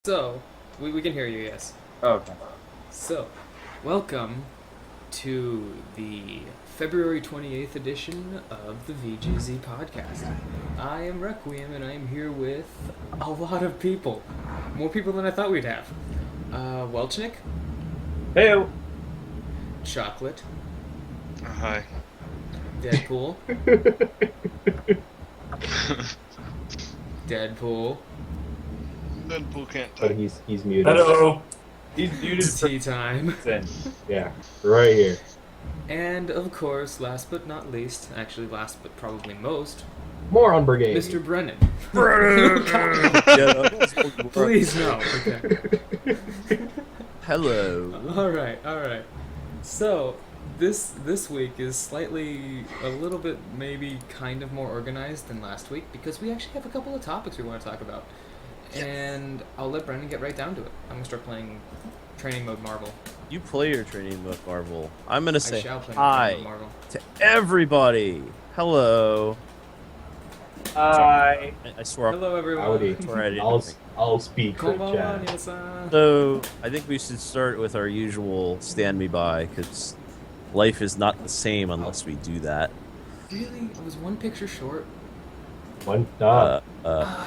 So, we can hear you, yes. Okay. So, welcome to the February 28th edition of the VGZ Podcast. I am Requiem, and I am here with a lot of people. More people than I thought we'd have. Welchnik. Heyo. Chocolate. Hi. Deadpool. Deadpool. Deadpool can't But type. he's muted. Hello. He's muted. Tea time. Yeah, right here. And, of course, last but not least, actually last but probably most, More on Brigade. Mr. Brennan. Yeah. Please no. Okay. Hello. Alright. So, this week is slightly, a little bit, maybe kind of more organized than last week, because we actually have a couple of topics we want to talk about. And I'll let Brennan get right down to it. I'm going to start playing Training Mode Marvel. You play your training mode Marvel. I'm gonna I say shall play hi Training Mode Marvel. to everybody. Hello. Hi. I swear. Hello, everyone. Howdy. Sorry, I didn't I'll speak for Konbanwa, Chad. Nina-san. So I think we should start with our usual stand me by, because life is not the same unless we do that. Really? I was one picture short. One I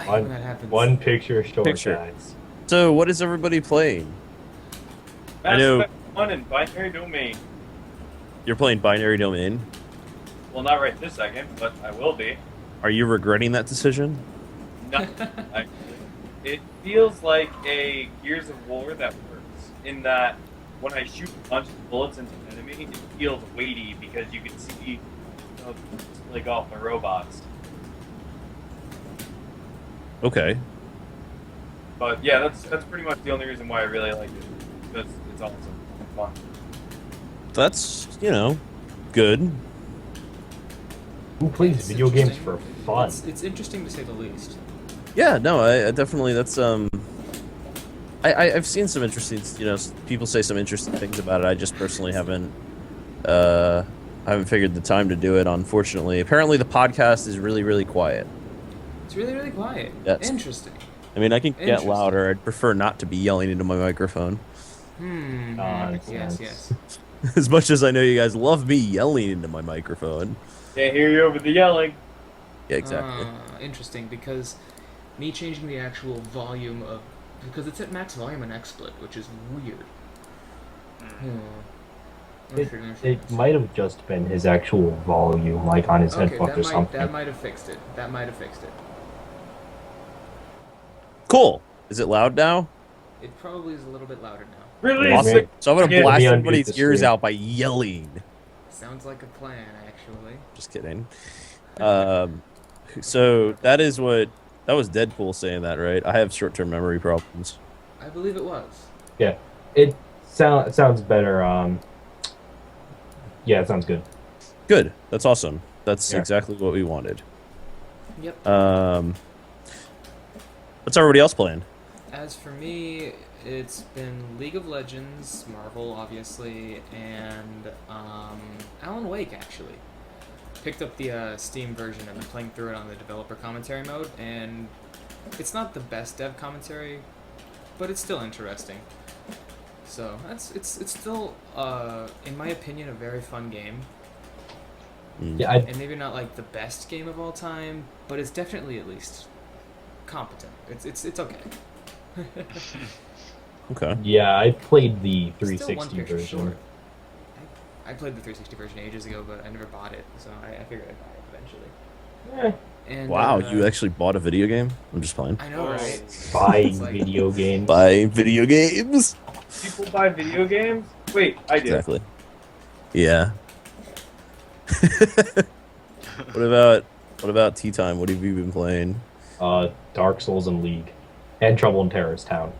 hate when that happens. one picture short, Picture. guys. So what is everybody playing? I know- Mass Effect 1 in Binary Domain. You're playing Binary Domain. Well, not right this second, but I will be. Are you regretting that decision? Not actually. It feels like a Gears of War that works in that when I shoot a bunch of bullets into an enemy, it feels weighty because you can see like off my robots. Okay. But yeah, that's pretty much the only reason why I really like it. Because it's awesome and fun. That's, good. Who plays It's video games interesting. for fun? It's interesting to say the least. Yeah, no, I definitely, that's, I've seen some interesting, people say some interesting things about it. I just personally haven't figured the time to do it, unfortunately. Apparently the podcast is really, really quiet. It's really, really quiet. That's- Interesting. I mean, I can get Interesting. louder. I'd prefer not to be yelling into my microphone. Nonsense. Yes. As much as I know you guys love me yelling into my microphone. Can't hear you over the yelling. Yeah, exactly. Interesting, because me changing the actual volume of... Because it's at max volume in XSplit, which is weird. It might have just been his actual volume, like on his Okay, headphones or something. that might have fixed it. Cool. Is it loud now? It probably is a little bit louder now. Really? Awesome. Maybe- So I'm going to Yeah, blast maybe unmute everybody's the ears stream. out by yelling. Sounds like a plan, actually. Just kidding. So that was Deadpool saying that, right? I have short-term memory problems. I believe it was. Yeah, it sounds better. Yeah, it sounds good. Good. That's awesome. That's Yeah. exactly what we wanted. Yep. What's everybody else playing? As for me, it's been League of Legends, Marvel, obviously, and Alan Wake, actually. Picked up the Steam version and been playing through it on the developer commentary mode, and it's not the best dev commentary, but it's still interesting. So it's still, in my opinion, a very fun game, Yeah, and maybe not like the best game of all time, but it's definitely at least competent. It's okay. Okay. yeah, I played the It's still one 360 picture version. short. I played the 360 version ages ago, but I never bought it, so I figured I'd buy it eventually. And, Wow, you actually bought a video game? I'm just playing. I know, right? Buying It's like- video games. Buy video games? People buy video games? Wait, I do. Exactly. Yeah. What about Tea Time? What have you been playing? Dark Souls and League, and Trouble in Terrorist Town.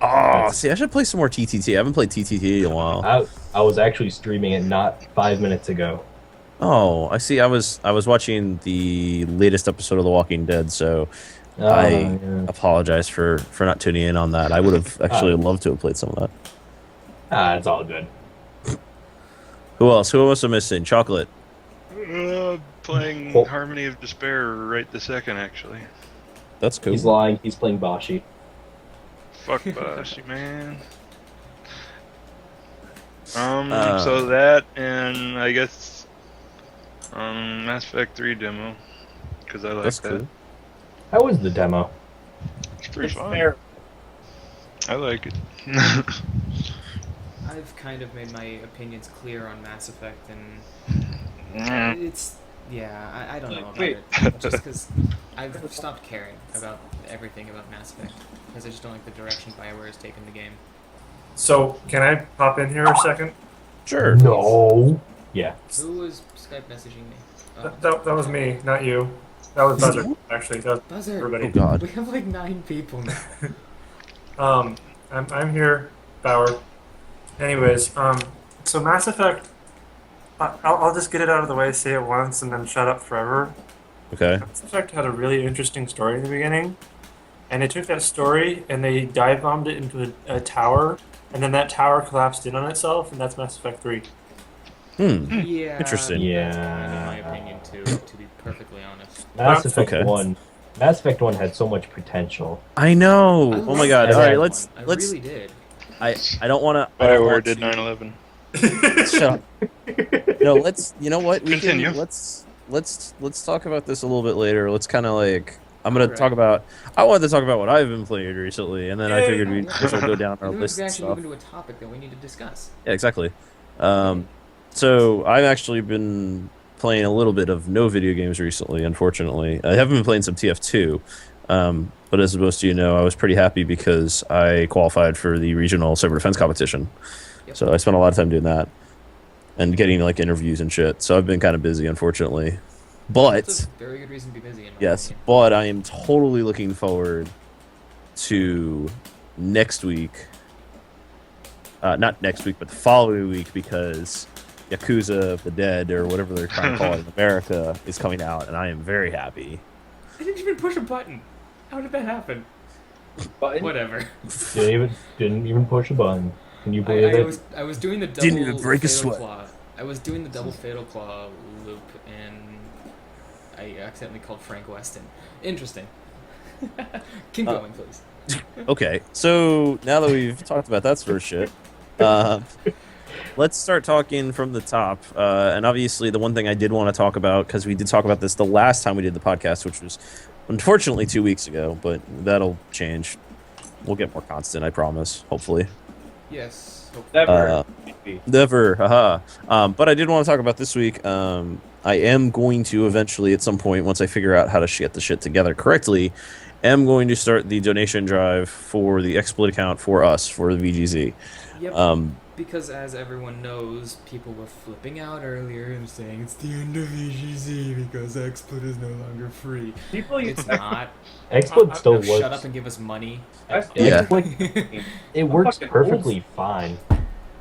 Oh, see, I should play some more TTT. I haven't played TTT in a while. I was actually streaming it not 5 minutes ago. Oh, I see. I was watching the latest episode of The Walking Dead, so I Yeah. apologize for not tuning in on that. I would have actually loved to have played some of that. It's all good. Who else? Who else am I missing? Chocolate. Playing Oh. Harmony of Despair right this second, actually. That's cool. He's lying. He's playing Bashi. Fuck Bossy, man. So that, and I guess, Mass Effect 3 demo, because I like That's that. cool. How was the demo? It's pretty fun. Fair. I like it. I've kind of made my opinions clear on Mass Effect, and it's I don't know about Wait. it. Just because I've stopped caring about everything about Mass Effect because I just don't like the direction BioWare has taken the game. So, can I pop in here a second? Sure. No. Yeah. Who was Skype messaging me? That was me, not you. That was Buzzard, actually. That was Buzzard. everybody. Oh God. We have like 9 people now. I'm here, Bauer. Anyways, so Mass Effect, I'll just get it out of the way, say it once, and then shut up forever. Okay. Mass Effect had a really interesting story in the beginning, and they took that story and they dive bombed it into a tower, and then that tower collapsed in on itself, and that's Mass Effect 3. Yeah. Interesting. That's kind of my opinion too, to be perfectly honest. Mass Effect Okay. 1. Mass Effect 1 had so much potential. I know. I Oh my liked God. that All right, one. let's. I Let's. really did. I don't want to. BioWare did 9/11. Shut up. No, let's. You know what? We Continue. Can, let's talk about this a little bit later. Let's kind of like. I'm gonna Alright. talk about. I wanted to talk about what I've been playing recently, and then I Yay. figured we'd we'll go down our And then we list can and actually stuff. move into a topic that we need to discuss. Yeah, exactly. So I've actually been playing a little bit of no video games recently. Unfortunately, I haven't been playing some TF2. But as most of you know, I was pretty happy because I qualified for the regional cyber defense competition. Yep. So I spent a lot of time doing that and getting like interviews and shit. So I've been kind of busy, unfortunately. But That's a very good reason to be busy. In my yes, opinion. but I am totally looking forward to next week. Not next week, but the following week, because Yakuza of the Dead, or whatever they're trying to call it in America, is coming out, and I am very happy. I didn't even push a button. How did that happen? Button? Whatever. Didn't even push a button. Can you believe it? I was doing the double Didn't even break a fatal sweat. claw. I was doing the double fatal claw loop, and I accidentally called Frank Weston. Interesting. Keep going, please. Okay, so now that we've talked about that sort of shit, let's start talking from the top. And obviously, the one thing I did want to talk about, because we did talk about this the last time we did the podcast, which was unfortunately 2 weeks ago, but that'll change. We'll get more constant, I promise, hopefully. Yes. Hopefully. Never. Never, haha. But I did want to talk about this week. I am going to eventually, at some point, once I figure out how to get the shit together correctly, am going to start the donation drive for the exploit account for us, for the VGZ. Yep. Because as everyone knows, people were flipping out earlier and saying it's the end of VGZ because XSplit is no longer free. People use It's not. XSplit still No, works. shut up and give us money. Yeah. It works fucking perfectly fine.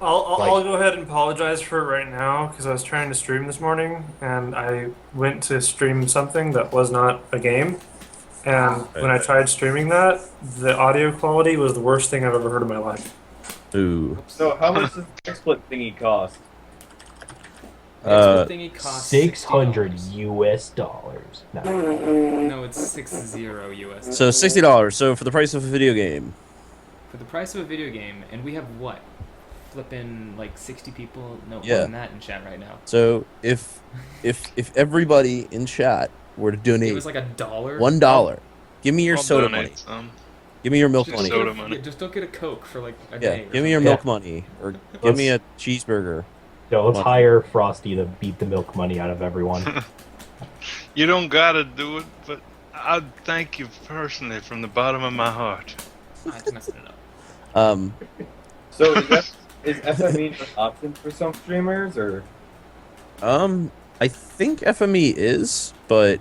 I'll go ahead and apologize for it right now because I was trying to stream this morning and I went to stream something that was not a game. And when I tried streaming that, the audio quality was the worst thing I've ever heard in my life. Ooh. So how much does the XSplit thingy cost? XSplit thingy costs $600 $60. US dollars. No. No, it's $60 US. So $60. So for the price of a video game. For the price of a video game, and we have what? Flipping like 60 people? No, Yeah. more than that in chat right now. So if everybody in chat were to It donate was like $1. $1, give me your I'll soda donate money. some. Give me your milk Just money. soda money. Yeah, just don't get a Coke for like a Yeah, day. give me your Yeah. milk money, or give me a cheeseburger. So let's Money. hire Frosty to beat the milk money out of everyone. You don't gotta do it, but I thank you personally from the bottom of my heart. I'm messing it up. So is FME an option for some streamers, or I think FME is, but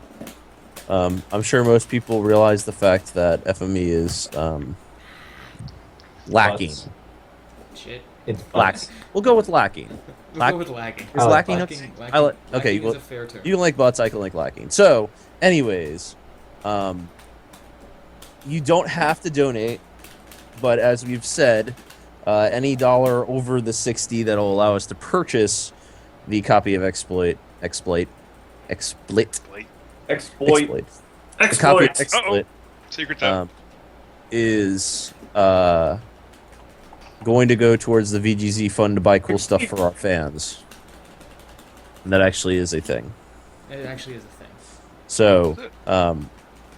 I'm sure most people realize the fact that FME is lacking. Butts. Shit. It's Lack. butts. We'll go with lacking. We'll Lack- go with lagging. Is I like lacking? butts. Lacking, I like. Okay, lacking well, is a fair term. you can like butts. I can like lacking. So, anyways, you don't have to donate, but as we've said, any dollar over the 60 that'll allow us to purchase the copy of exploit. exploit? The copy of Exploit. exploit Secret tab. is going to go towards the VGZ fund to buy cool stuff for our fans. And that actually is a thing. It actually is a thing. So,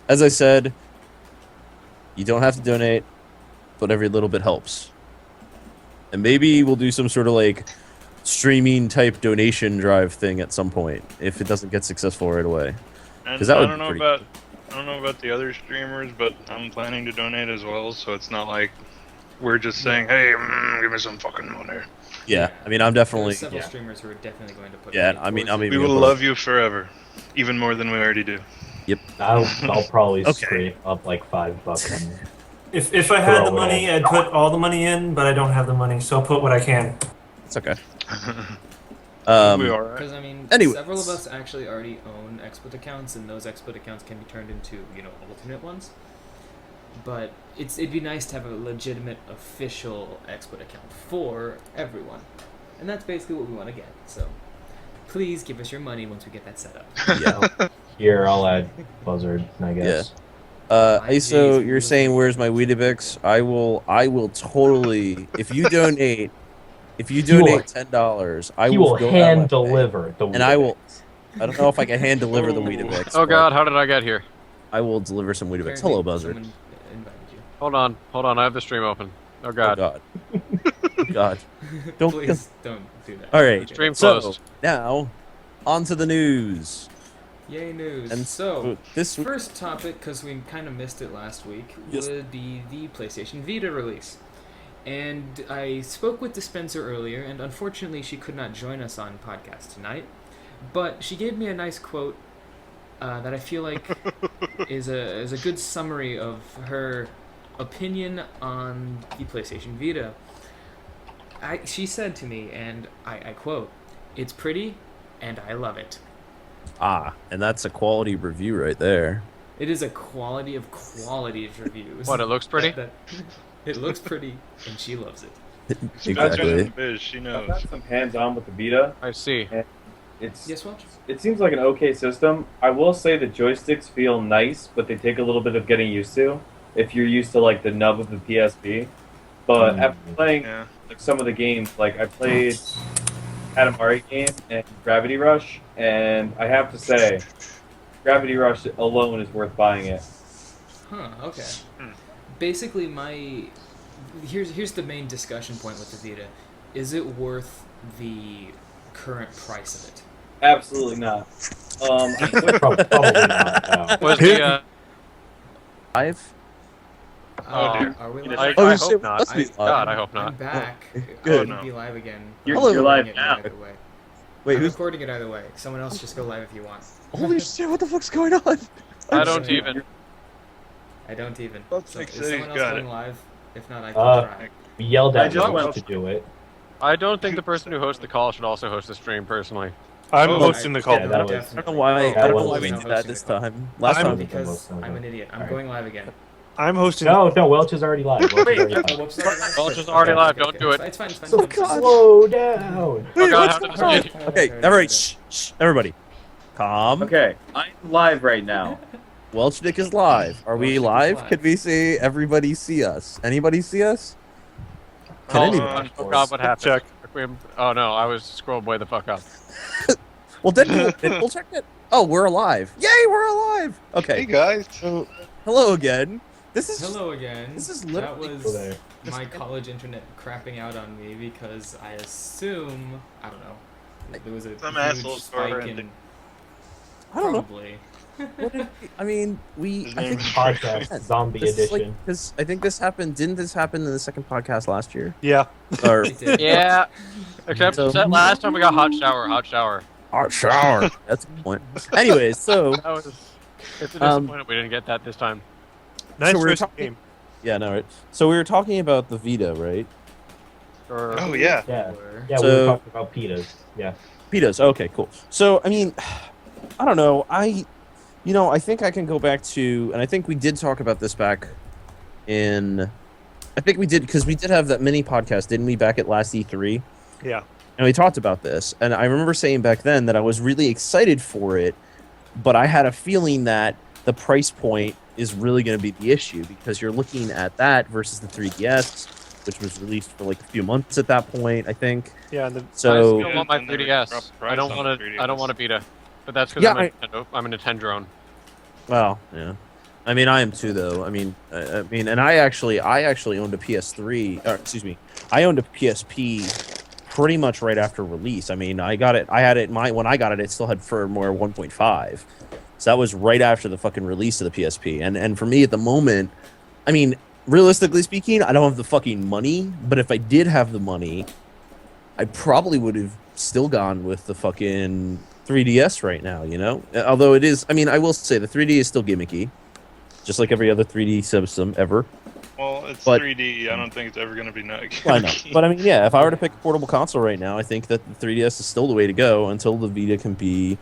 as I said, you don't have to donate, but every little bit helps. And maybe we'll do some sort of like streaming type donation drive thing at some point if it doesn't get successful right away. And that I would don't be know pretty about I don't know about the other streamers, but I'm planning to donate as well. So it's not like we're just saying, "Hey, give me some fucking money." Yeah, I mean, I'm definitely. There are several streamers who are definitely going to put. Yeah, money I mean, towards I'm it. We will love you forever, even more than we already do. I'll probably Okay. scrape up like $5 and If I had the Throw it money, in. I'd put all the money in, but I don't have the money, so I'll put what I can. It's okay. we are Because I mean, Anyways. several of us actually already own XSplit accounts, and those XSplit accounts can be turned into, alternate ones. But it'd be nice to have a legitimate, official XSplit account for everyone, and that's basically what we want to get. So, please give us your money once we get that set up. Yeah. here I'll add Buzzard, I guess. ISO, you're saying where's my Weetabix? I will totally. If you donate will- $10, I He will will go hand out my way. deliver the And I will- Weetabix. I don't know if I can hand deliver the Weetabix. Oh but god, how did I get here? I will deliver some Weetabix. Apparently Hello, Buzzard. someone invited you. Hold on, I have the stream open. Oh Oh god. God. God. Don't. Please don't do that. All right. Okay. Stream So closed. now, on to the news. Yay news. And So, this week, first topic, because we kind of missed it last week, Yes. would be the PlayStation Vita release. And I spoke with Dispenser earlier, and unfortunately she could not join us on podcast tonight. But she gave me a nice quote that I feel like is a good summary of her opinion on the PlayStation Vita. She said to me, and I quote, "It's pretty, and I love it." and that's a quality review right there. It is a quality of qualities reviews. What, it looks pretty? It looks pretty, and she loves it. She's in Exactly. the biz. She I've knows. got some hands-on with the Vita. I see. It's Yes, Welch? It seems like an okay system. I will say the joysticks feel nice, but they take a little bit of getting used to if you're used to like the nub of the PSP. But after playing Yeah. like some of the games, like I played Katamari game and Gravity Rush, and I have to say, Gravity Rush alone is worth buying it. Huh, okay. Hmm. Basically, here's the main discussion point with the Vita. Is it worth the current price of it? Absolutely not. Probably not. Was the Live? Oh, dear. Are we I- live? Oh, I shit, hope not. must be live. God, I hope I'm not. back. Good. I'll be live again. You're, Hello. you're live Recording it now. Either way. Wait, I'm who's? recording it either way. Someone else just go live if you want. Holy shit! What the fuck's going on? I don't even. I don't even. Let's So, make is sure someone he's else got going it. live? If not, I can try. We yelled I at just Welch went- to do it. I don't think the person who hosts the call should also host the stream personally. I'm Oh, hosting the call. yeah, that was- I don't know why. I that don't know was- why we did that this time. Last I'm- time. Because I'm an idiot. I'm Alright. going live again. I'm hosting. No, Welch is already live. Welch is already live. Oh, whoops, sorry. Welch is already live, don't do it. It's fine, it's fine. Oh, it's fine. God. Slow down. Oh Wait, god, what's how did going this on? get? Okay, everybody, shh, everybody, calm. Okay, I'm live right now. Welchnik is live. Are we Welchnik is live? live. Could we see everybody see us? Anybody see us? Can Oh, anybody? oh god, what happened? Check. Requiem. Oh no, I was scrolled way the fuck up. Well, Deadpool checked it. Oh, we're alive! Yay, we're alive! Hey Okay, guys. so hello again. This is Hello again. This is That literally- was Go there. my college internet crapping out on me because I assume, I don't know, there was a Some huge assholes spike were in I don't know. probably. What did I mean, His I name think is Podcast Zombie this is like, Edition. because I think this happened. Didn't this happen in the second podcast last year? Yeah. Or It did. Yeah. Except So- that last time we got hot shower, hot shower. our shower. That's a good point. Anyways, so That was. It's a disappointment we didn't get that this time. Nice So we're first talking- game. yeah, no, right. So we were talking about the Vita, right? Or Oh yeah. Yeah. Or- Yeah, we So- were talking about pitas. Yeah. Pitas. Okay, cool. So I mean, I don't know. I think I can go back to, and I think we did talk about this back in. I think we did because we did have that mini podcast, didn't we? Back at last E3. Yeah. And we talked about this, and I remember saying back then that I was really excited for it, but I had a feeling that the price point is really going to be the issue, because you're looking at that versus the 3DS, which was released for like a few months at that point, I think. Yeah, I so still want my 3DS. I don't want a Vita, but that's because I'm a Nintendo drone. Well, yeah. I mean, I am too, though. I mean, and I actually owned a PS3. Or, excuse me, I owned a PSP pretty much right after release. I mean, I had it. When I got it, it still had firmware 1.5. So that was right after the fucking release of the PSP. And for me at the moment, I mean, realistically speaking, I don't have the fucking money. But if I did have the money, I probably would have still gone with the fucking 3DS right now, you know? Although it is, I mean, I will say the 3D is still gimmicky, just like every other 3D system ever. Well, it's 3D. I don't think it's ever going to be not gimmicky. I know. But I mean, yeah, if I were to pick a portable console right now, I think that the 3DS is still the way to go until the Vita can be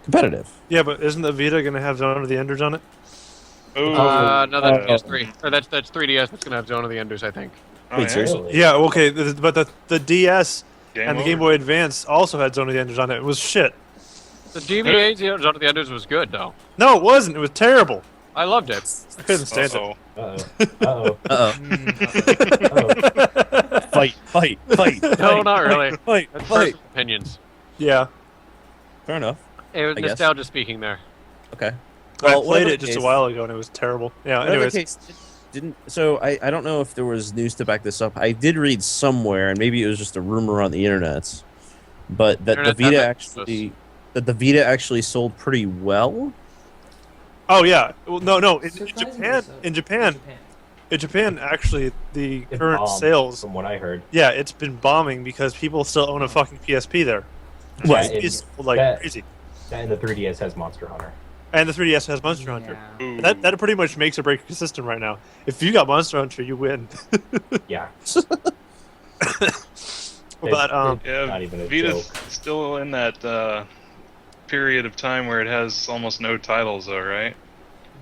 competitive. Yeah, but isn't the Vita going to have Zone of the Enders on it? No, that's PS3. Or that's 3DS that's going to have Zone of the Enders, I think. Oh, Wait, yeah? seriously? Yeah, okay, but the DS and the over? Game Boy Advance also had Zone of the Enders on it. It was shit. The GBA Zone of the Enders was good, though. No, it wasn't. It was terrible. I loved it. I couldn't stand it. Uh-oh. Fight. No, not really. Fight. That's personal opinions. Yeah. Fair enough. It was I guess. nostalgia speaking there. Okay. I played whatever it the just a case- while ago and it was terrible. Yeah, whatever the anyways. case, so I don't know if there was news to back this up. I did read somewhere, and maybe it was just a rumor on the internet, but that the Vita actually sold pretty well. Oh yeah. Well, no. In Surprisingly Japan, so. in Japan, actually, the It current bombed, sales. from what I heard. Yeah, it's been bombing because people still own a fucking PSP there. Right, PSP is like that- crazy, And the 3DS has Monster Hunter. and the 3DS has Monster Hunter. Yeah. Ooh. That pretty much makes or breaks the system right now. If you got Monster Hunter, you win. Yeah. But Yeah, not even a Vita's joke. still in that period of time where it has almost no titles, though, right?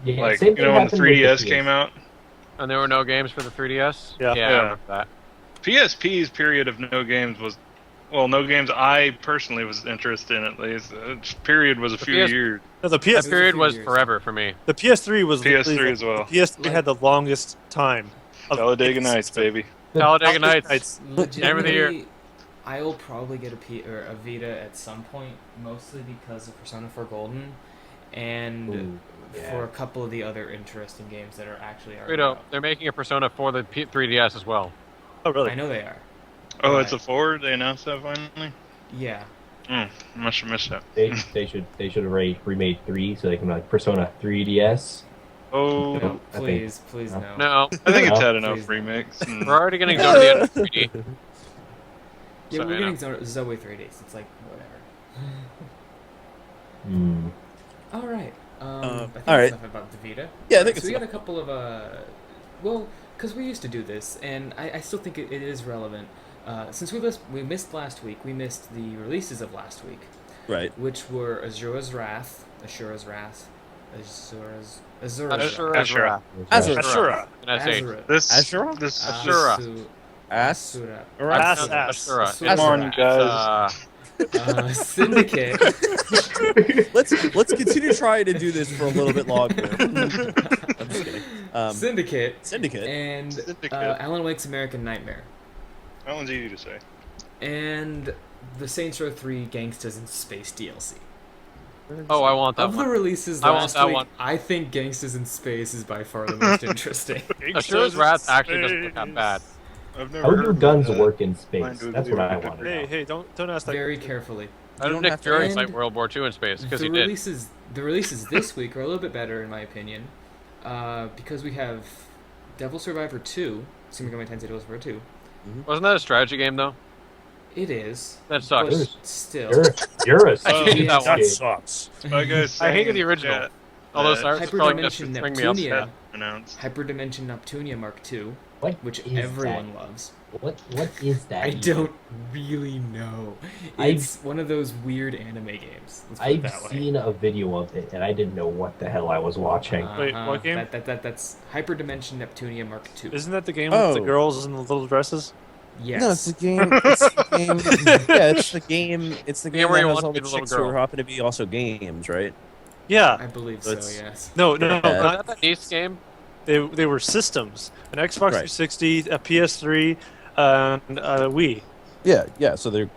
Yeah, Like, same you thing know, when the happened with 3DS PS. came out? And there were no games for the 3DS? Yeah. I Yeah. remember that. PSP's period of no games was, well, no games I personally was interested in, at least. Period was a few PS years. no, the That PS period few was years. forever for me. the PS3 was PS3 literally as well. The PS3 had the longest time. of Talladega its Nights, system. baby. Talladega Nights. Nights. Every year. Legitimately, I will probably get a Vita at some point, mostly because of Persona 4 Golden, and Ooh, yeah. for a couple of the other interesting games that are actually already Rito, out. they're making a Persona for the 3DS as well. Oh really? I know they are. Oh, Right. it's a 4? They announced that finally? Yeah. I must have missed that. They should have remade 3 so they can like Persona 3DS. Oh, Yeah. I think- Please no. No, I think it's No. had enough Please. remakes. and- we're already getting Zone of the Enders 3D. Yeah, So, we're you getting know. Zoe 3Ds. It's like whatever. Hmm. All right. I think all right. that's enough about the Vita. Yeah, I think So it's we got a couple of well, because we used to do this, and I still think it is relevant. Since we missed last week, we missed the releases of last week, right. which were Azura's Wrath, Azura's Wrath. Ashura. Ashura. And I say, This, Ashura? this, Ashura. Asura. Ashura. Asura. Come on, guys. Syndicate. Let's continue trying to do this for a little bit longer. I'm just kidding. Syndicate. And Syndicate. Alan Wake's American Nightmare. That one's easy to say. And the Saints Row 3 Gangsters in Space DLC. Oh, I want that Of the one. releases I want last that week, one. I think Gangsters in Space is by far the most interesting. Ashura's Wrath actually doesn't look that bad. I've How never do heard guns of work in Mine space? do That's do what I do want to Hey, know. hey, don't ask that. Very carefully. I don't don't Nick have to- Fury And fight World War II in space because the he did. releases this week are a little bit better in my opinion, because we have Devil Survivor 2, Super Mega Man Tensei Devil Survivor 2. Wasn't that a strategy game though? It is. That sucks. But still. You're a I hated that one. cheapskate. sucks. My guy's I hated saying the original. that Although Cyrus is probably going to Hyperdimension bring me up. Neptunia. announced. Hyperdimension Neptunia Mark II, What which is everyone loves. What is that? I even? don't really know. I've- It's one of those weird anime games. Let's put it I've that way. seen a video of it and I didn't know what the hell I was watching. Wait, what game? That's Hyperdimension Neptunia Mark II. Isn't that the game with the Oh. girls in the little dresses? Yes. No, it's the game. It's the game. Yeah, it's the game. It's the game where that you has want all to the be the little chicks who girl. happen to be also games, right? Yeah. I believe so. Yes. No. Was that the NES game? They were systems. An Xbox Right. 360, a PS3, and a Wii. Yeah. So they're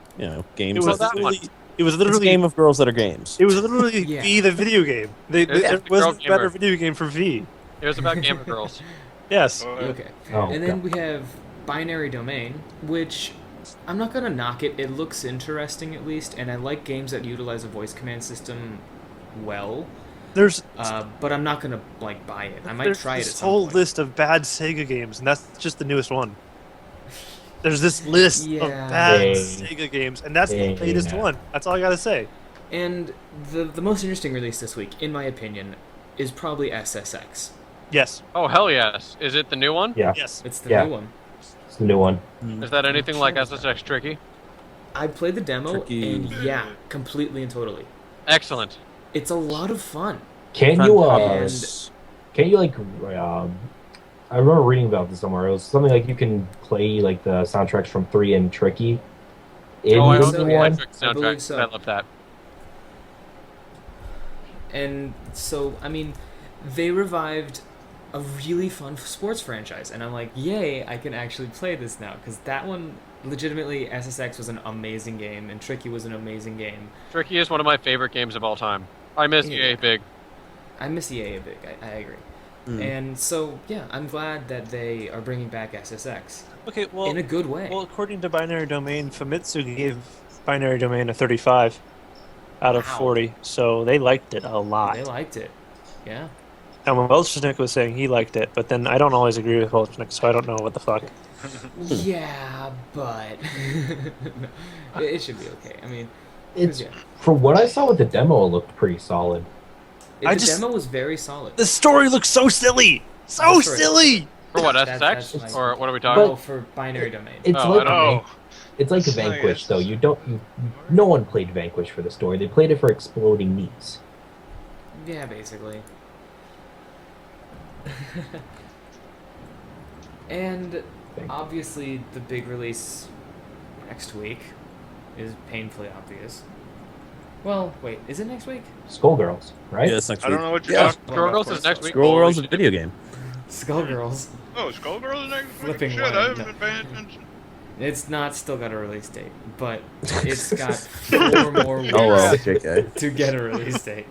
games. It was that one. literally. It was It's a literally. game of girls that are games. It was literally Yeah. V the video game. There the wasn't girl a better gamer. video game for V. It was about Game of Girls. Yes. Okay. Oh, And then God. we have Binary Domain, which I'm not gonna knock it. It looks interesting at least, and I like games that utilize a voice command system well. There's But I'm not gonna buy it. I might there's try it at this some whole point. list of bad Sega games, and that's just the newest one. There's this list of Yeah. bad Dang. Sega games, and that's the Dang. latest one. That's all I gotta say. And the most interesting release this week, in my opinion, is probably SSX. Yes. Oh hell yes! Is it the new one? Yeah, Yes. It's the Yeah. new one. it's the new one. Is that anything like SSX Tricky? I played the demo, Tricky. and yeah, completely and totally. Excellent. It's a lot of fun. Can you Fantastic. can you I remember reading about this somewhere. It was something like you can play like the soundtracks from 3 and Tricky in I the own so, the new yeah. one. electric I believe soundtrack. so. I love that. And so, I mean, they revived a really fun sports franchise, and I'm like, yay, I can actually play this now, because that one, legitimately, SSX was an amazing game, and Tricky was an amazing game. Tricky is one of my favorite games of all time. I miss Yeah. EA big. I miss EA a bit, I agree. Mm. And so, yeah, I'm glad that they are bringing back SSX Okay. Well. in a good way. Well, according to Binary Domain, Famitsu gave Binary Domain a 35 out of Wow. 40, so they liked it a lot. They liked it. Yeah. And Welchnik was saying he liked it, but then I don't always agree with Welchnik, so I don't know what the fuck. Yeah, but it should be okay. I mean, It's yeah. from what I saw with the demo, it looked pretty solid. I The just- demo was very solid. The story looks so silly! So That's right. silly! For what, That's SSX? my- Or what are we talking Oh, about? for Binary Domain. It's Oh, like I don't know. It's like Vanquish, though. No one played Vanquish for the story. They played it for exploding meats. Yeah, basically. And obviously, the big release next week is painfully obvious. Well, wait, is it next week? Skullgirls, right? Yeah, it's next I week. don't know what you're Yeah. talking Girl about. Girls is next week. Skullgirls is Holy a video game. Skullgirls. Oh, Skullgirls is next week? Flipping Shit, line, I haven't no. been paying attention. It's not still got a release date, but it's got 4 more weeks Oh well, JK. to get a release date.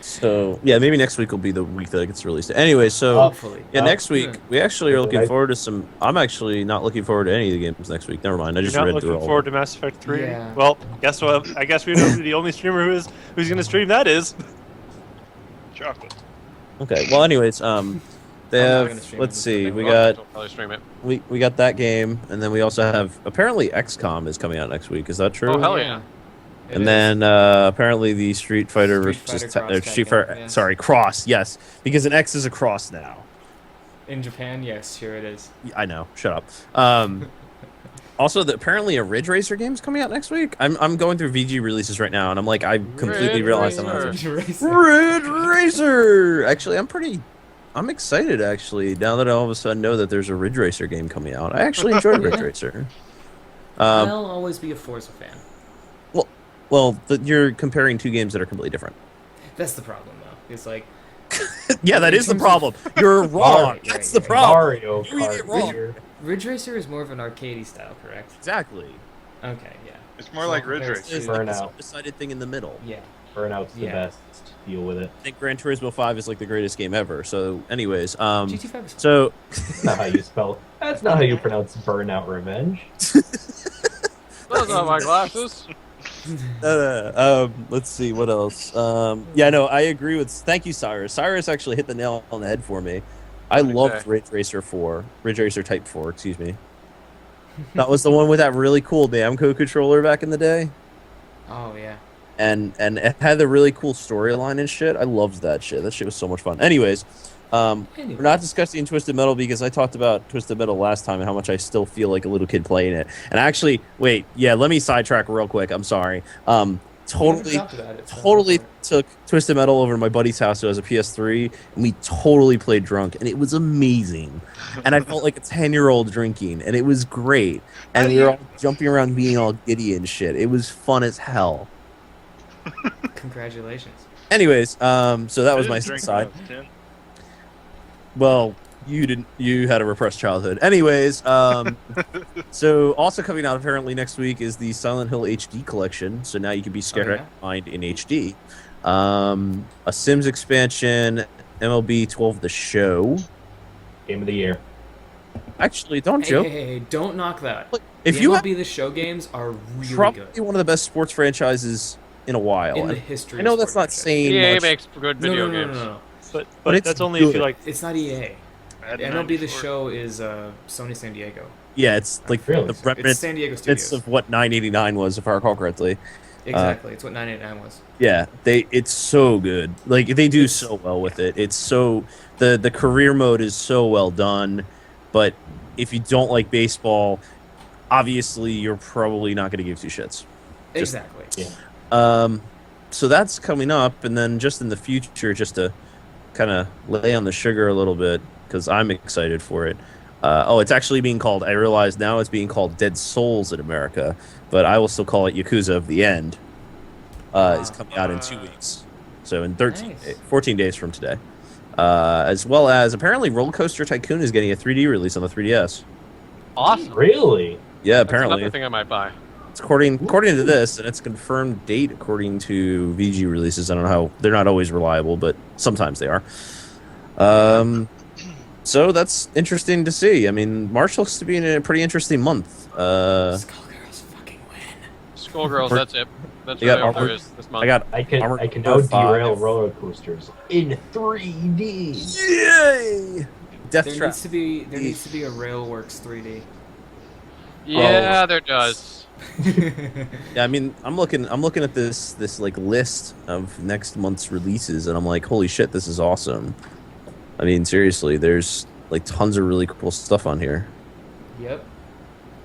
So yeah, maybe next week will be the week that it gets released. Anyway, so Hopefully. yeah, next week we actually are looking Right. forward to some. I'm actually not looking forward to any of the games next week. Never mind, I just You're not read through looking all. forward to Mass Effect 3? Yeah. Well, guess what? I guess we know who the only streamer who's going to stream that is. Chocolate. Okay. Well, anyways, they I'm not have. gonna stream Let's it. see. We Well, got we'll probably stream it. we got that game, and then we also have apparently XCOM is coming out next week. Is that true? Oh, hell yeah. It And is. then apparently the Street Fighter Street versus Fighter Cross Street Tekken, Fighter. yes. Sorry, Cross. Yes, because an X is a cross now. In Japan, yes, here it is. I know. Shut up. Also, apparently a Ridge Racer game's coming out next week. I'm going through VG releases right now, and I'm like, I completely Ridge realized I'm Racer. not. Ridge Racer. Actually, I'm excited. Actually, now that I all of a sudden know that there's a Ridge Racer game coming out, I actually enjoyed Ridge Yeah. Racer. I'll always be a Forza fan. Well, you're comparing two games that are completely different. That's the problem, though. It's like Yeah, that In is the terms of- problem. You're wrong. Right, That's right, the right. problem. Mario You read it Kart wrong. here. Ridge Racer is more of an arcadey style, correct? Exactly. Okay, yeah. It's more like Ridge compares Racer. It's to- like Burnout. a decided thing in the middle. Yeah. Burnout's the Yeah. best. Deal with it. I think Gran Turismo 5 is like the greatest game ever. So, anyways, GT5 is fun. so That's not how you spell. That's not how you pronounce Burnout Revenge. Those are my glasses. let's see what else. Yeah, no, I agree with. Thank you, Cyrus. Cyrus actually hit the nail on the head for me. I What did he loved say? Ridge Racer 4, Ridge Racer Type 4. Excuse me. That was the one with that really cool Namco controller back in the day, Oh, yeah. and it had the really cool storyline and shit. I loved that shit. That shit was so much fun. Anyways, we're not discussing Twisted Metal because I talked about Twisted Metal last time and how much I still feel like a little kid playing it. And actually, wait, yeah, let me sidetrack real quick. I'm sorry. Totally took Twisted Metal over to my buddy's house who has a PS3, and we totally played drunk, and it was amazing. And I felt like a 10-year-old drinking, and it was great. And we were all jumping around being all giddy and shit. It was fun as hell. Congratulations. Anyways, so that was my Drink side. when I was 10. Well, you didn't. You had a repressed childhood. Anyways, so also coming out apparently next week is the Silent Hill HD collection. So now you can be scared yeah? mind in HD. A Sims expansion, MLB 12 The Show. Game of the year. Actually, don't joke. Hey, don't knock that. Look, if the you MLB The Show games are really probably good one of the best sports franchises in a while. in the And history. I know of that's not sports saying EA much. makes good video no, games. no. But it's that's only if you good. like. It's not EA. Madden MLB The 94. Show is Sony San Diego. Yeah, it's like Really? the It's remnants San Diego Studios. of what 989 was, if I recall correctly. Exactly. It's what 989 was. Yeah, it's so good. Like they do so well with it. It's so the career mode is so well done, but if you don't like baseball, obviously you're probably not going to give two shits. Exactly. Yeah. So that's coming up, and then just in the future, just to kind of lay on the sugar a little bit, because I'm excited for it. It's actually being called, I realize now it's being called Dead Souls in America, but I will still call it Yakuza of the End. Is coming out in 2 weeks. So in 14 days from today. As well as, apparently, Roller Coaster Tycoon is getting a 3D release on the 3DS. Awesome. Really? Yeah, That's apparently. another thing I might buy. It's according to this, and it's confirmed date according to VG releases. I don't know how, they're not always reliable, but sometimes they are. So that's interesting to see. I mean, March looks to be in a pretty interesting month. Skullgirls fucking win. Skullgirls, that's it. That's You got really all there Armored- is this month. I can now derail roller coasters in 3D. Yay! Death There Trap. needs to be a Railworks 3D. Yeah, there does. Yeah, I mean, I'm looking at this like list of next month's releases, and I'm like, holy shit, this is awesome. I mean, seriously, there's like tons of really cool stuff on here. Yep.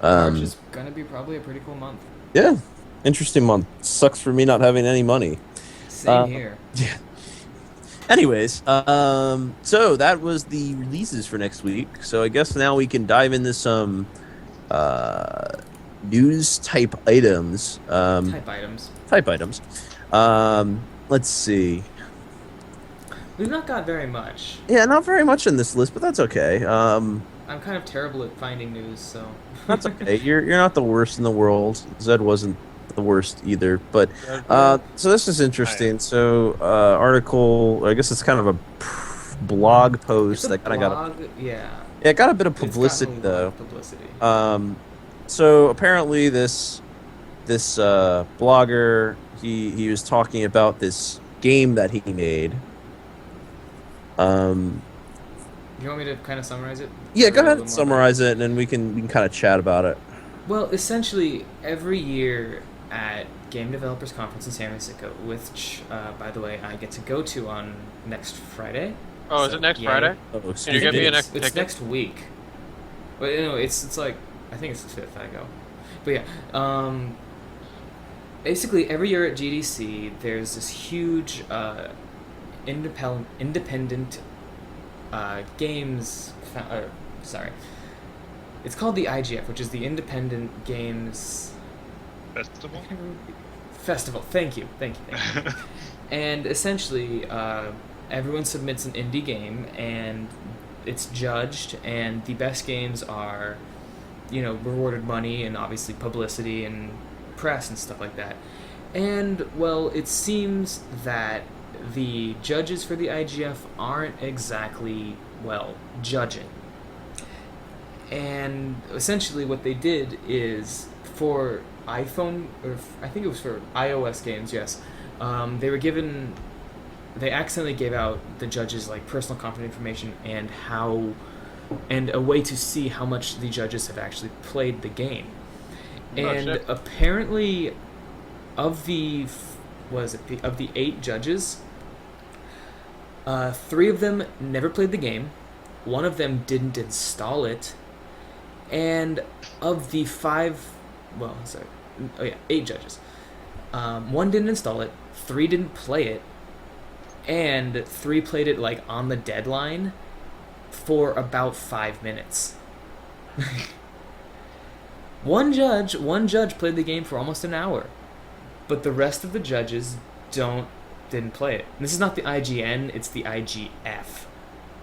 March Um, is gonna be probably a pretty cool month. yeah, interesting month. Sucks for me not having any money. Same here. Anyways, so that was the releases for next week. So I guess now we can dive into some news type items. Type items. Type items. Let's see. We've not got very much. Yeah, not very much in this list, but that's okay. I'm kind of terrible at finding news, so. That's okay. You're not the worst in the world. Zed wasn't the worst either. But so this is interesting. So article. I guess it's kind of a blog post It's a that kind of got. yeah. Yeah, it got a bit of It's gotten publicity a lot though. of publicity. So apparently this blogger he was talking about this game that he made. You want me to kind of summarize it? Yeah, go A ahead little and more summarize it, and then we can kind of chat about it. Well, essentially, every year at Game Developers Conference in San Francisco, which, by the way, I get to go to on next Friday. Oh, is So, it next yay. Friday? Oh, Can you excuse get me. me an It's ticket? next week. But it's like I think it's the 5th I go. But yeah, basically every year at GDC there's this huge independent games. Sorry, it's called the IGF, which is the Independent Games Festival? Festival. Thank you. And essentially, everyone submits an indie game, and it's judged, and the best games are, rewarded money and obviously publicity and press and stuff like that. And, well, it seems that the judges for the IGF aren't exactly, judging. And essentially what they did is, for iPhone, or I think it was for iOS games, yes, they accidentally gave out the judges personal confidential information and a way to see how much the judges have actually played the game. And shit. apparently, of the 8 judges, 3 of them never played the game, 1 of them didn't install it, and of the 8 judges, 1 didn't install it, 3 didn't play it, and 3 played it on the deadline for about 5 minutes. One judge played the game for almost an hour, but the rest of the judges don't didn't play it. And this is not the IGN, it's the IGF.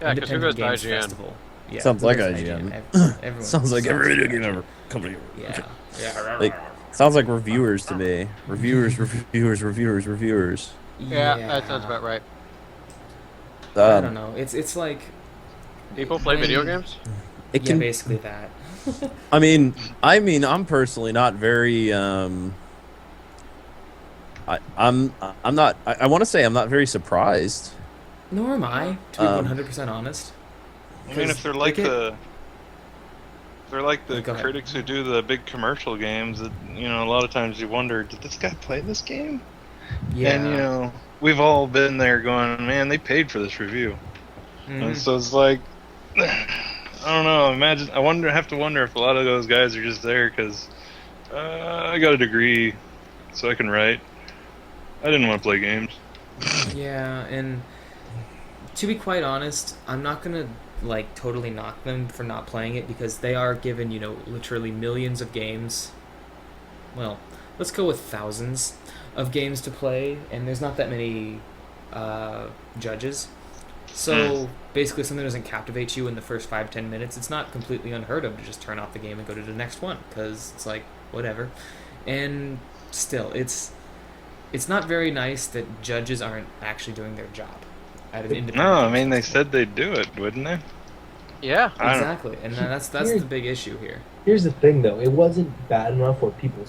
Yeah, because who goes to Games IGN? Festival. Yeah, Sounds who like goes to IGN. Everyone Sounds like every video game IGN. ever company. Yeah. Yeah. Like, sounds like reviewers to me. Reviewers. Yeah, that sounds about right. I don't know. It's like People play video games? It can basically that. I mean, I'm personally not very. I'm not. I want to say I'm not very surprised. Nor am I, to be 100% honest. I mean, if they're like the Go ahead. critics who do the big commercial games, that, you know, a lot of times you wonder, did this guy play this game? Yeah. And you know, we've all been there going, man, they paid for this review. And so it's like, I don't know. I have to wonder if a lot of those guys are just there because I got a degree, so I can write. I didn't want to play games. Yeah, and to be quite honest, I'm not gonna like totally knock them for not playing it because they are given, you know, literally millions of games. Well, let's go with thousands of games to play, and there's not that many judges. So basically, something doesn't captivate you in the first 5-10 minutes. It's not completely unheard of to just turn off the game and go to the next one because it's like whatever. And still, it's not very nice that judges aren't actually doing their job at an independent. No, I mean they said they'd do it, wouldn't they? Yeah, exactly, and that's the big issue here. Here's the thing, though. It wasn't bad enough where people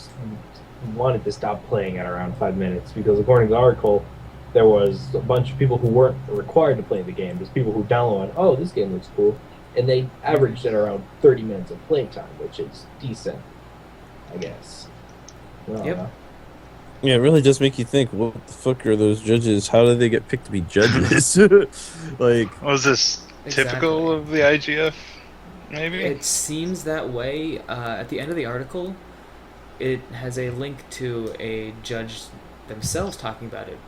wanted to stop playing at around 5 minutes because, according to the article, there was a bunch of people who weren't required to play the game. There's people who download, oh, this game looks cool, and they averaged at around 30 minutes of playtime, which is decent, I guess. Yep. Yeah, it really does make you think, what the fuck are those judges? How did they get picked to be judges? Like, was this typical of the IGF? Maybe it seems that way. At the end of the article, it has a link to a judge themselves talking about it,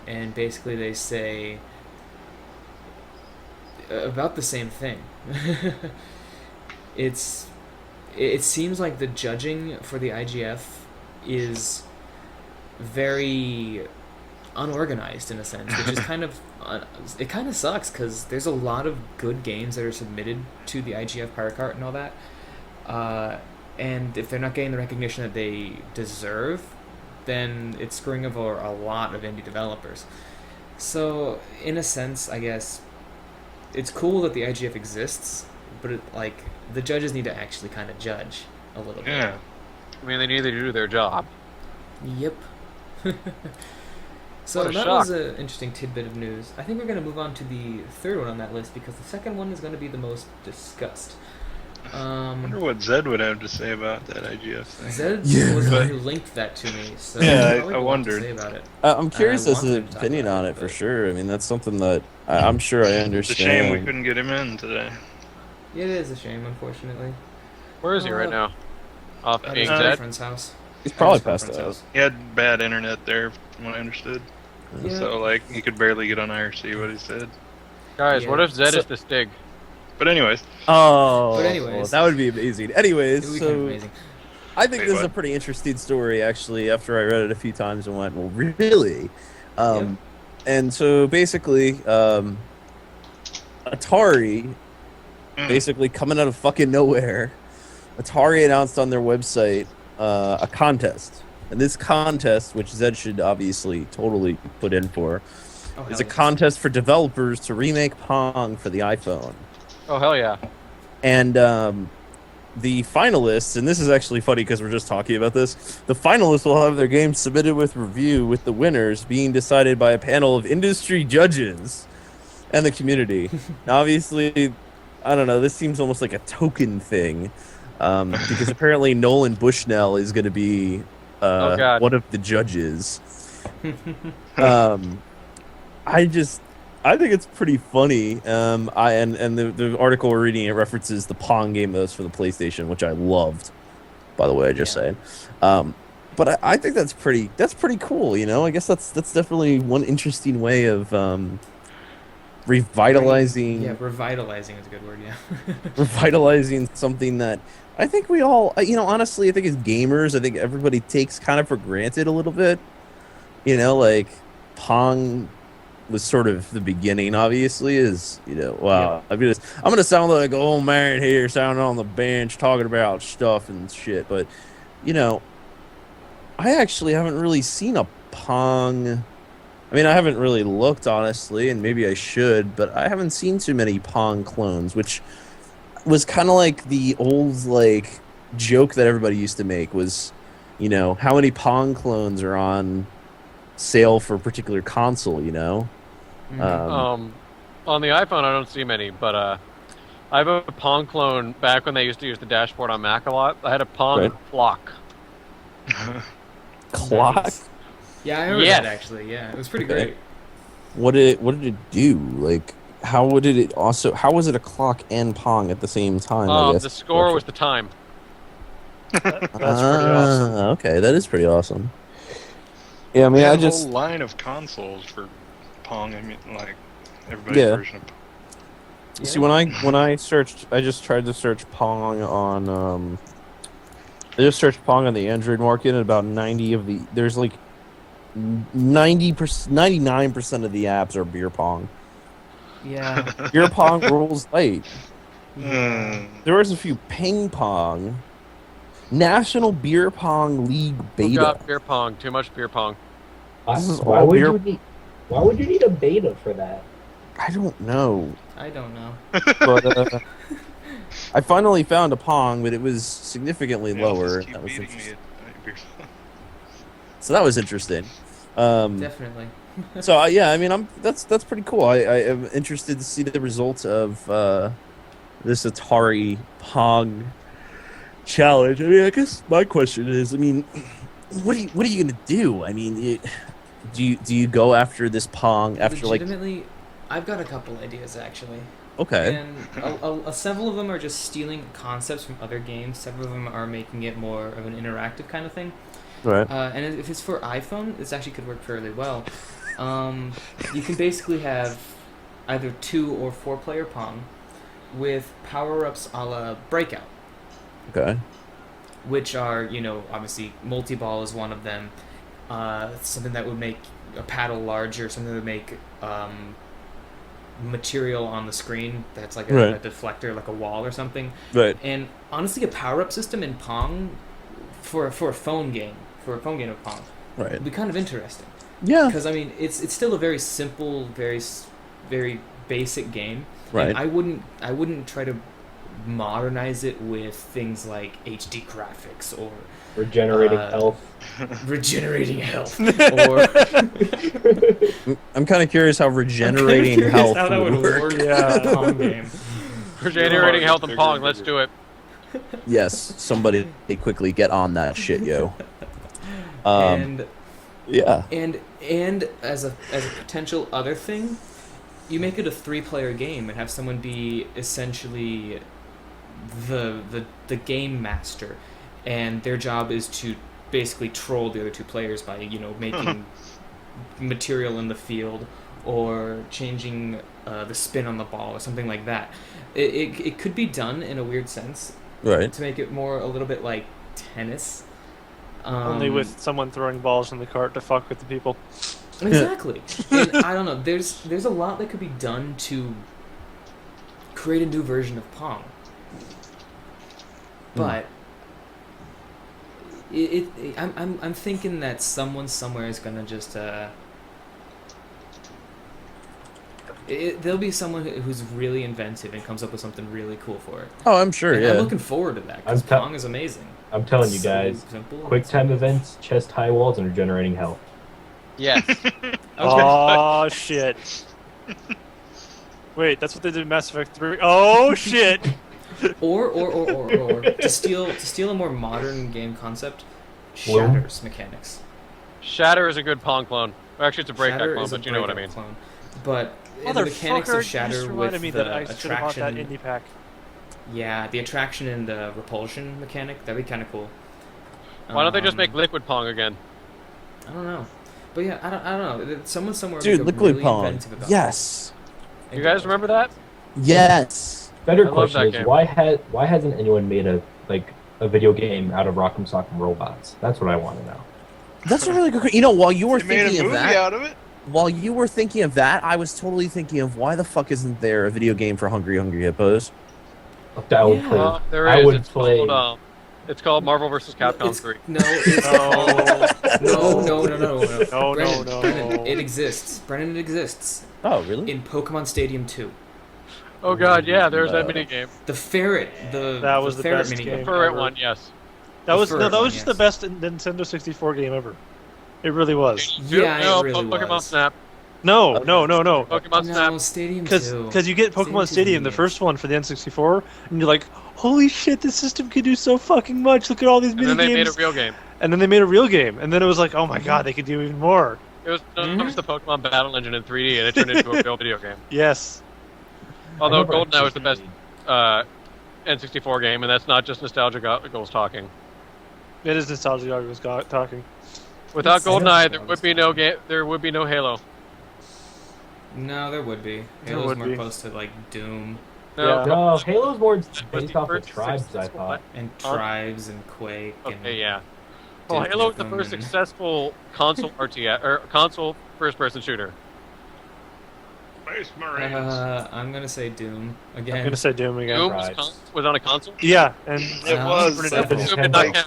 and basically they say about the same thing. It seems like the judging for the IGF is very unorganized in a sense, which is kind of it kind of sucks because there's a lot of good games that are submitted to the IGF Pirate Cart and all that, and if they're not getting the recognition that they deserve, then it's screwing over a lot of indie developers. So in a sense, I guess it's cool that the IGF exists, but the judges need to actually kind of judge a little bit. Yeah, I mean, they need to do their job. Yep. So What a that shock. was an interesting tidbit of news. I think we're going to move on to the third one on that list because the second one is going to be the most discussed. I wonder what Zed would have to say about that IGF thing. Zed was the one who linked that to me, so Yeah, probably I got wondered. to say about it. I'm curious I as to want his him to talk opinion about on it, it for but- sure. I mean, that's something that I'm sure I It's a understand. shame we couldn't get him in today. It is a shame, unfortunately. Where is he right now? Off At being his dead? girlfriend's house. He's probably At his passed girlfriend's out. He had bad internet there, from what I understood. Yeah. So, like, he could barely get on IRC, what he said. Guys, Yeah. what if Zed So- is the Stig? But anyways, Oh, But anyways. that would be amazing. Anyways, It would be kind of so amazing. I think Wait, this is a what? pretty interesting story, actually, after I read it a few times and went, well, really? And so basically, Atari, basically coming out of fucking nowhere, Atari announced on their website a contest. And this contest, which Zed should obviously totally put in for, Oh, is hell a yes. contest for developers to remake Pong for the iPhone. Oh, hell yeah. And the finalists, and this is actually funny because we're just talking about this, the finalists will have their games submitted with review, with the winners being decided by a panel of industry judges and the community. Now, obviously, I don't know, this seems almost like a token thing, because apparently Nolan Bushnell is going to be God. one of the judges. I think it's pretty funny. And the article we're reading, it references the Pong game that was for the PlayStation, which I loved, by the way, saying. But I think that's pretty cool, you know? I guess that's definitely one interesting way of revitalizing. Yeah, revitalizing is a good word, yeah. Revitalizing something that I think we all, honestly, I think as gamers, I think everybody takes kind of for granted a little bit. You know, like, Pong was sort of the beginning, obviously, is, wow. I'm gonna sound like an old man here, sounding on the bench, talking about stuff and shit, but, I actually haven't really seen a Pong. I mean, I haven't really looked, honestly, and maybe I should, but I haven't seen too many Pong clones, which was kind of like the old, like, joke that everybody used to make was, how many Pong clones are on sale for a particular console, On the iPhone, I don't see many, but I have a Pong clone back when they used to use the dashboard on Mac a lot. I had a Pong clock. Clock? Nice. Yeah, I remember that actually. Yeah, it was pretty great. What did it do? Like, how was it a clock and Pong at the same time? I guess? The score was the time. That's pretty awesome. Okay, that is pretty awesome. Yeah, I mean, a whole line of consoles for Pong. I mean, like everybody's version of Pong. Yeah. See, when I searched, I just tried to search Pong on I just searched Pong on the Android market, and about 99% of the apps are beer pong. Yeah. Beer pong rules light. Yeah. There was a few ping pong. National Beer Pong League beta. Oh God, beer pong. Too much beer pong. Why would you need a beta for that? I don't know. But I finally found a Pong, but it was significantly lower. That was so that was interesting. Definitely. So yeah, I mean, that's pretty cool. I am interested to see the results of this Atari Pong challenge. I mean, I guess my question is, I mean, what are you gonna do? I mean, do you go after this Pong after legitimately? I've got a couple ideas actually. Okay. And several of them are just stealing concepts from other games. Several of them are making it more of an interactive kind of thing. Right. And if it's for iPhone, this actually could work fairly well. You can basically have either 2 or 4 player Pong with power-ups a la Breakout. Okay. Which are, obviously multi-ball is one of them. Something that would make a paddle larger, something that would make material on the screen that's like a deflector, like a wall or something. Right. And honestly, a power-up system in Pong for a phone game of Pong would be kind of interesting. Yeah. Because I mean, it's still a very simple, very very basic game. Right. And I wouldn't try to modernize it with things like HD graphics or regenerating health. Regenerating health. Or I'm kind of curious how regenerating health how that would work. Yeah, Pong game. Regenerating health and Pong. Let's do it. Yes, somebody quickly get on that shit, yo. And as a potential other thing, you make it a 3-player game and have someone be essentially the game master, and their job is to basically troll the other 2 players by making material in the field or changing the spin on the ball or something like that. It could be done in a weird sense, right? To make it more a little bit like tennis. Only with someone throwing balls in the cart to fuck with the people. Exactly. And I don't know. There's a lot that could be done to create a new version of Pong, but I'm thinking that someone somewhere is gonna just there'll be someone who's really inventive and comes up with something really cool for it. Oh, I'm sure. And yeah, I'm looking forward to that because Pong is amazing. I'm telling you guys, quick time events, chest high walls, and regenerating health. Yes. Oh shit! Wait, that's what they did in Mass Effect 3. Oh shit! Or to steal a more modern game concept, Shatter's mechanics. Shatter is a good Pong clone. Or actually, it's a Breakout Shatter clone, is a but you know what I mean. Clone. But the mechanics of Shatter with me the that I should have bought that attraction, indie pack. yeah, the attraction and the repulsion mechanic, that'd be kind of cool. Why don't they just make Liquid Pong again? I don't know, but yeah, I don't know. Someone somewhere, dude, Liquid really Pong. inventive about Yes. You guys remember that? Yes. Better I question love is that game. why hasn't anyone made a video game out of Rock'em Sock'em Robots? That's what I want to know. That's a really good. While you were They made a thinking of movie that, out of it. while you were thinking of that, I was totally thinking of why the fuck isn't there a video game for Hungry Hungry Hippos? That would play. There I is. would It's play. it's called Marvel vs. Capcom 3. No, it's no. No. Brennan, it exists. Brennan, it exists. Oh, really? In Pokemon Stadium 2. Oh god, yeah, there's that mini game. The ferret, That was the ferret best mini game. The ferret ever. one, yes. That was first one, just the yes. best Nintendo 64 game ever. It really was. Yeah, no, it really Pokemon was. Snap. No. Pokemon Snap. No, Stadium 2. Because you get Pokemon Stadium, the first one for the N64, and you're like, holy shit, this system can do so fucking much. Look at all these And mini then they made a games. real game. And then they made a real game, and then it was like, oh my god, they could do even more. It was the Pokemon Battle Engine in 3D, and it turned into a real video game. Yes. Although remember GoldenEye was the best actually N64 game, and that's not just nostalgia goals talking. It is nostalgia I was talking. Without It's GoldenEye, there nostalgia would be no game. There would be no Halo. No, there would be. There Halo's would more be. close to like Doom No. No, Halo's more was based the off of first tribes, I successful thought. and Huh? Tribes and Quake. And Okay, yeah. Well, Duke Halo was the Nukem first and- successful console RTS or console first-person shooter. Space Marines. I'm gonna say Doom again. I'm gonna say Doom again. Doom Tribes. was on a console. Yeah, and It was. Super I Nintendo. Doom did not count.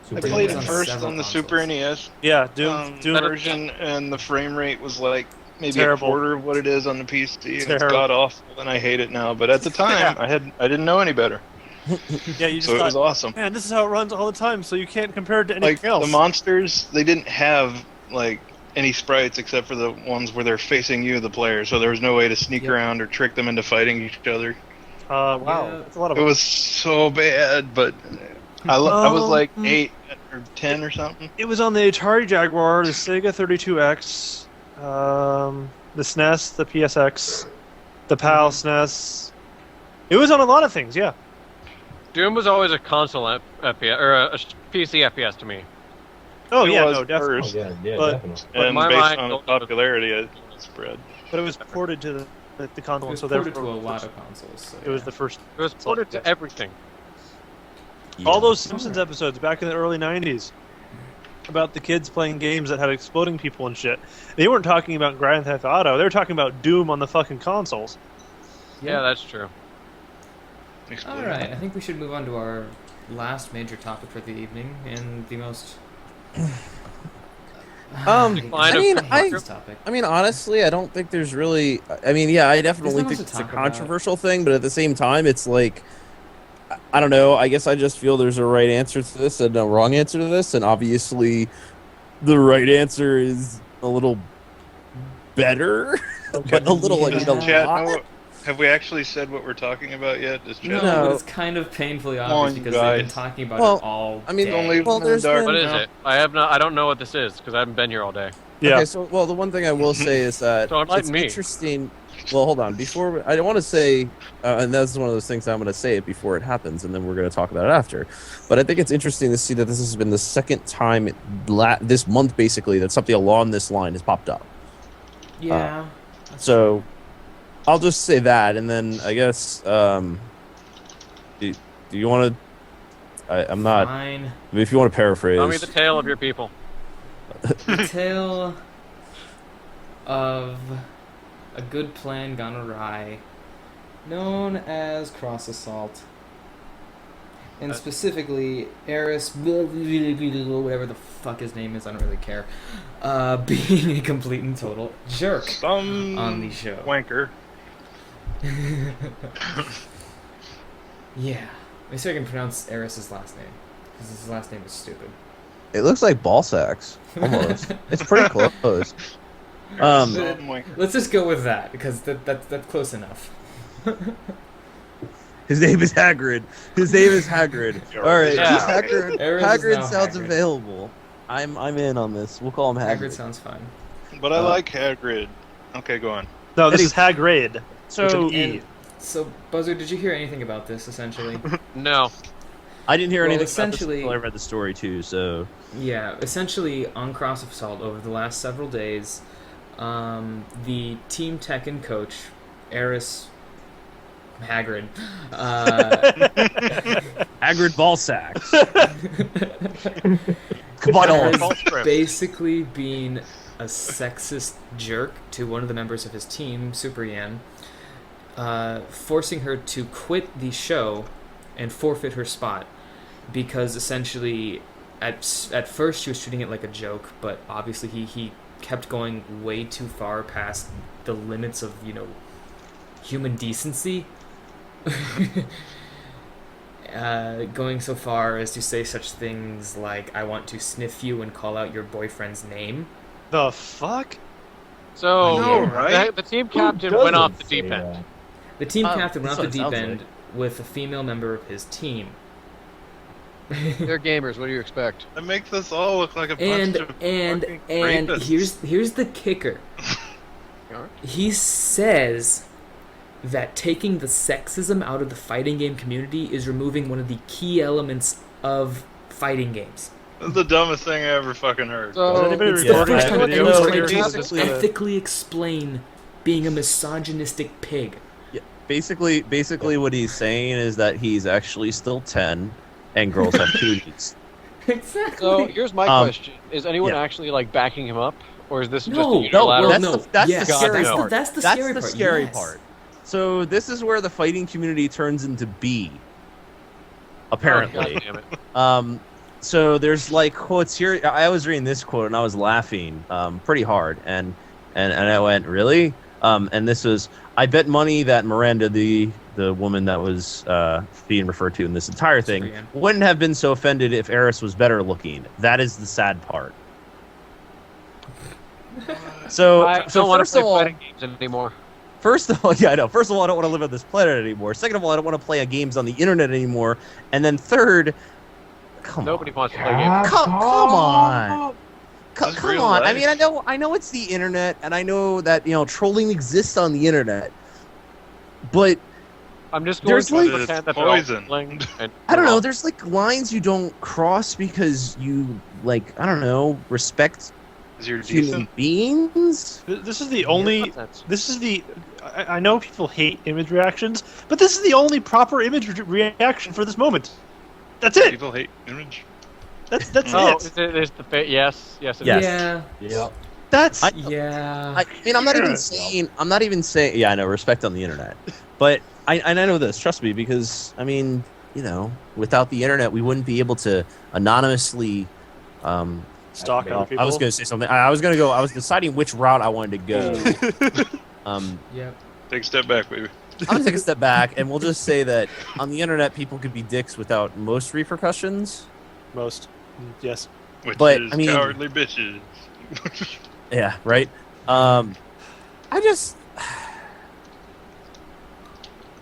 Super played Nintendo. it On first several on the consoles. Super NES yeah, Doom. version, and the frame rate was like maybe Terrible. a quarter of what it is on the PC. And it's Terrible. god awful, and I hate it now. But at the time, I didn't know any better, Yeah, you just so it was thought, awesome. man, this is how it runs all the time, so you can't compare it to Like anything else. the monsters, they didn't have like any sprites except for the ones where they're facing you, the player. So there was no way to sneak Yep. around or trick them into fighting each other. Wow, Yeah. that's a lot of. It was so bad, but I was like Um, 8 or 10 or something. It was on the Atari Jaguar, the Sega 32X, the SNES, the PSX, the PAL SNES. It was on a lot of things, yeah. Doom was always a console FPS or a PC FPS to me. Oh It yeah, was no, definitely. first. Yeah, But- definitely. But And my based mind- on its popularity, it spread. But it was ported to the It console, was so ported therefore to a lot of consoles. So it was yeah. the first. It was ported to everything. All those Simpsons episodes back in the early '90s about the kids playing games that had exploding people and shit. They weren't talking about Grand Theft Auto. They were talking about Doom on the fucking consoles. Yeah, that's true. All right, I think we should move on to our last major topic for the evening and the most. Decline of this topic. I mean, honestly, I don't think there's really. I mean, yeah, I definitely There's not think much it's to a talk about. controversial thing, but at the same time, it's like, I don't know. I guess I just feel there's a right answer to this and a wrong answer to this, and obviously, the right answer is a little better, but a little like Does a chat lot. know, have we actually said what we're talking about yet? Does No, chat No. but it's kind of painfully Come obvious on, because they've been guys. talking about Well, it all I mean, day. Only well, in the there's dark. been- What is now. it? I don't know what this is because I haven't been here all day. Yeah. Okay, so well, the one thing I will say is that So enlighten it's me. interesting. Well, hold on. Before I want to say, and that's one of those things I'm going to say it before it happens, and then we're going to talk about it after. But I think it's interesting to see that this has been the second time this month, basically, that something along this line has popped up. Yeah. So I'll just say that, and then I guess do you want to? I'm not. Fine. If you want to paraphrase, Tell me the tale of your people. The tale of a good plan gone awry, known as cross assault, and specifically Eris, whatever the fuck his name is, I don't really care, being a complete and total jerk Some on the show. wanker. Yeah, let me see if I can pronounce Eris's last name, because his last name is stupid. it looks like ball sacks almost. It's pretty close. Some wanker. Let's just go with that, because that's close enough. His name is Hagrid. His name is Hagrid. All right, Yeah. Hagrid. Eris is Hagrid now sounds Hagrid. available. I'm in on this. We'll call him Hagrid. Hagrid sounds fine. But I like Hagrid. Okay, go on. No, this is Hagrid. So With an E. So, Buzzard, did you hear anything about this, essentially? No. I didn't hear Well, anything about this essentially- until I read the story too. So Yeah, essentially on Cross Assault over the last several days, the Team Tekken coach, Eris Hagrid, Hagrid ball sacks. has False script. basically been a sexist jerk to one of the members of his team, Super Yan, forcing her to quit the show and forfeit her spot because essentially at first she was treating it like a joke, but obviously he kept going way too far past the limits of, human decency. Going so far as to say such things like, I want to sniff you and call out your boyfriend's name. The fuck? So, know, right? the team captain went off the deep end. That? The team captain went that's off the what it deep sounds end with a female member of his team. They're gamers. What do you expect? That makes us all look like a bunch And of fucking and rapists. here's the kicker. He says that taking the sexism out of the fighting game community is removing one of the key elements of fighting games. That's the dumbest thing I ever fucking heard. So, Is anybody It's the recording first that time video? anyone's Like, tried it's to basically the- ethically explain being a misogynistic pig. Basically, what he's saying is that he's actually still 10, and girls have cooties. Exactly. So here's my question: is anyone yeah. actually backing him up, or is this just No, a unilateral? that's Yes, the scary that's part. that's the scary part. scary Yes. part. So this is where the fighting community turns into B. Apparently. Oh, God damn it. So there's quotes here. I was reading this quote and I was laughing pretty hard, and I went, really? And this was, I bet money that Miranda, the woman that was being referred to in this entire thing, Superman. wouldn't have been so offended if Eris was better looking. That is the sad part. So, I don't want to first of play all, fighting games anymore. First of all, yeah, I know. First of all, I don't want to live on this planet anymore. Second of all, I don't want to play games on the internet anymore. And then third, Nobody wants to play games. Come on. That's Come real on. life. I mean, I know it's the internet, and I know that trolling exists on the internet, but I'm just going There's to like- pretend that It's they're all poison. playing and I don't know. There's lines you don't cross because you I don't know, respect Is your human decent? beings. This is the only. nonsense. This is the. I know people hate image reactions, but this is the only proper image reaction for this moment. That's it. People hate image. That's Oh, it. is the yes, it is. Yes. Yeah. Yep. That's. Yeah. I mean, I'm not even saying. Yeah, I know, respect on the internet, but I know this. Trust me, because I mean, without the internet, we wouldn't be able to anonymously. Stalk other people. I was going to say something. I was deciding which route I wanted to go. Yep. Take a step back, baby. I'm going to take a step back, and we'll just say that on the internet, people could be dicks without most repercussions. Most. Yes. Which But, is I mean- cowardly bitches. Yeah, right.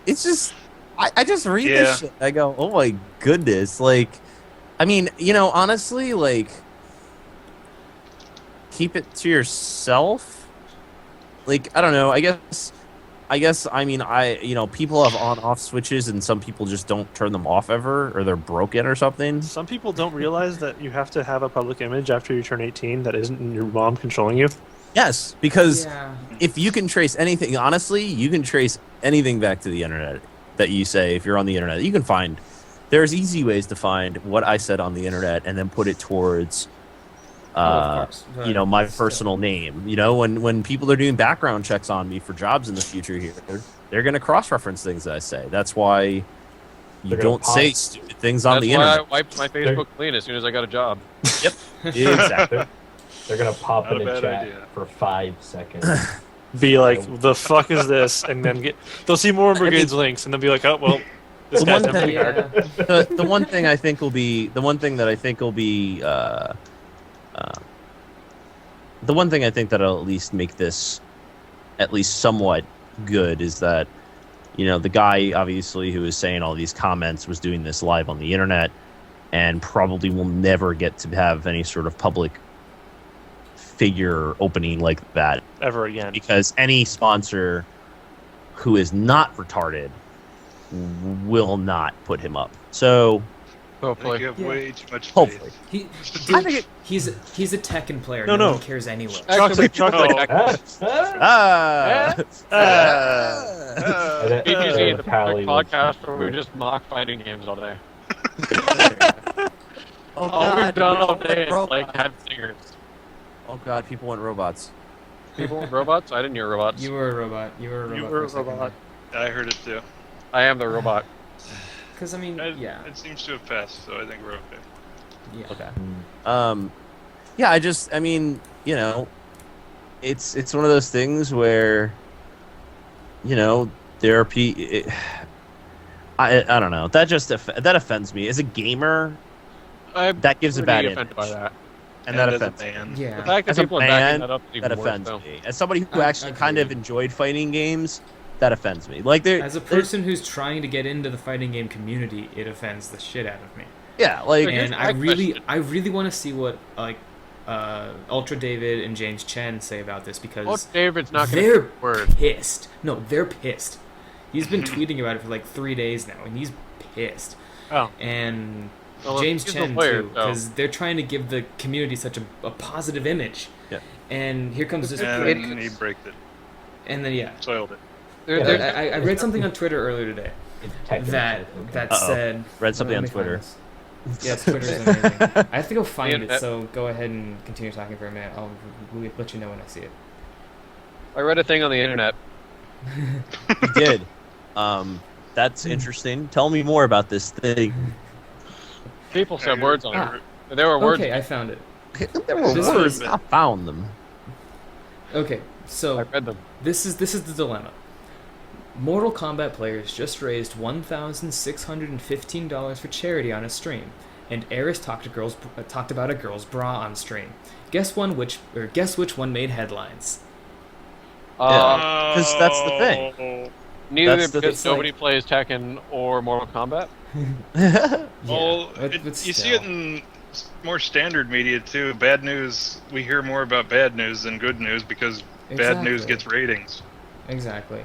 It's just, I just read Yeah. this shit. I go, oh my goodness. I mean, honestly, keep it to yourself. I don't know. I guess. I mean, people have on/off switches, and some people just don't turn them off ever, or they're broken or something. Some people don't realize that you have to have a public image after you turn 18 that isn't your mom controlling you. Yes, because Yeah. if you can trace anything, honestly, you can trace anything back to the internet that you say. If you're on the internet, you can find. There's easy ways to find what I said on the internet and then put it towards, of course. But my still. personal name. When people are doing background checks on me for jobs in the future here, they're going to cross-reference things that I say. That's why you They're gonna don't pop. say stupid things on That's the why I internet. wiped my Facebook clean as soon as I got a job. Exactly. They're gonna pop Not in a a bad chat idea. for 5 seconds. Be like, the fuck is this? And then they'll see more Brigade's links, and they'll be like, oh well, this The guy's one empty thing- card. Yeah. the one thing I think will be the one thing that I think that'll at least make this at least somewhat good is that the guy obviously who was saying all these comments was doing this live on the internet and probably will never get to have any sort of public figure opening like that Ever again. because any sponsor who is not retarded will not put him up. So I think Hopefully. you have Yeah. way too much hopefully. faith. I think it- he's a Tekken player. No, No no. one cares anyway. Chocolate, chocolate. Ah. VGZ, the Pally perfect was- podcast where we just mock fighting games all day. Oh, All we've God, done all we day is broke- have singers. Oh god, people want robots. People want robots? I didn't hear robots. You were a robot. You were a robot. You were for a a second robot. I heard it too. I am the robot. Because I mean, yeah. It seems to have passed, so I think we're okay. Yeah. Okay. Yeah, I mean, you know, it's one of those things where, you know, there are I don't know. That offends me. As a gamer, that gives a bad offended image. by that. And that as a offends me. band. Yeah. The fact that As a people are backing fan, that up is even that worse, offends though. me. As somebody who actually kind of enjoyed fighting games, that offends me. Like As a person who's trying to get into the fighting game community, it offends the shit out of me. yeah, like And my question. I really want to see what Ultra David and James Chen say about this because Well, David's not going they're to word. pissed. No, they're pissed. He's been tweeting about it for like 3 days now, and he's pissed. Oh. And Well, James he's a Chen player, too, so- because they're trying to give the community such a positive image. Yeah. And here comes this And prick. he braked it. And then yeah, Soiled it. I read something on Twitter earlier today that Uh-oh. said. Read something Let on me find Twitter. this. Yes, Twitter's amazing. I have to go find it, internet. so go ahead and continue talking for a minute. I'll let you know when I see it. I read a thing on the internet. You did. That's interesting. Tell me more about this thing. People said words on it. There were words. Okay, I found it. There were This words. was- I found them. Okay, so I read them. this is the dilemma. Mortal Kombat players just raised $1,615 for charity on a stream, and Eris talked about a girl's bra on stream. Guess which one made headlines? Because that's the thing. Neither That's the- because it's nobody like- plays Tekken or Mortal Kombat. Well, but you see still. it in more standard media too. Bad news, we hear more about bad news than good news because bad news Exactly. gets ratings. Exactly.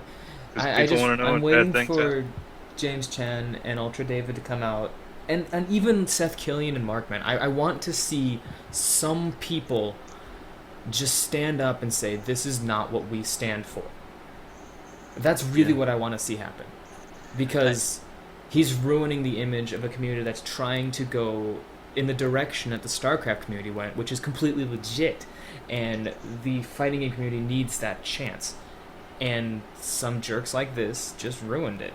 'Cause I people want to know I'm what waiting bad things for happen. James Chen and Ultra David to come out, and even Seth Killian and Markman. I want to see some people just stand up and say, this is not what we stand for. That's really what I want to see happen. Because he's ruining the image of a community that's trying to go in the direction that the StarCraft community went, which is completely legit. And the fighting game community needs that chance. And some jerks like this just ruined it.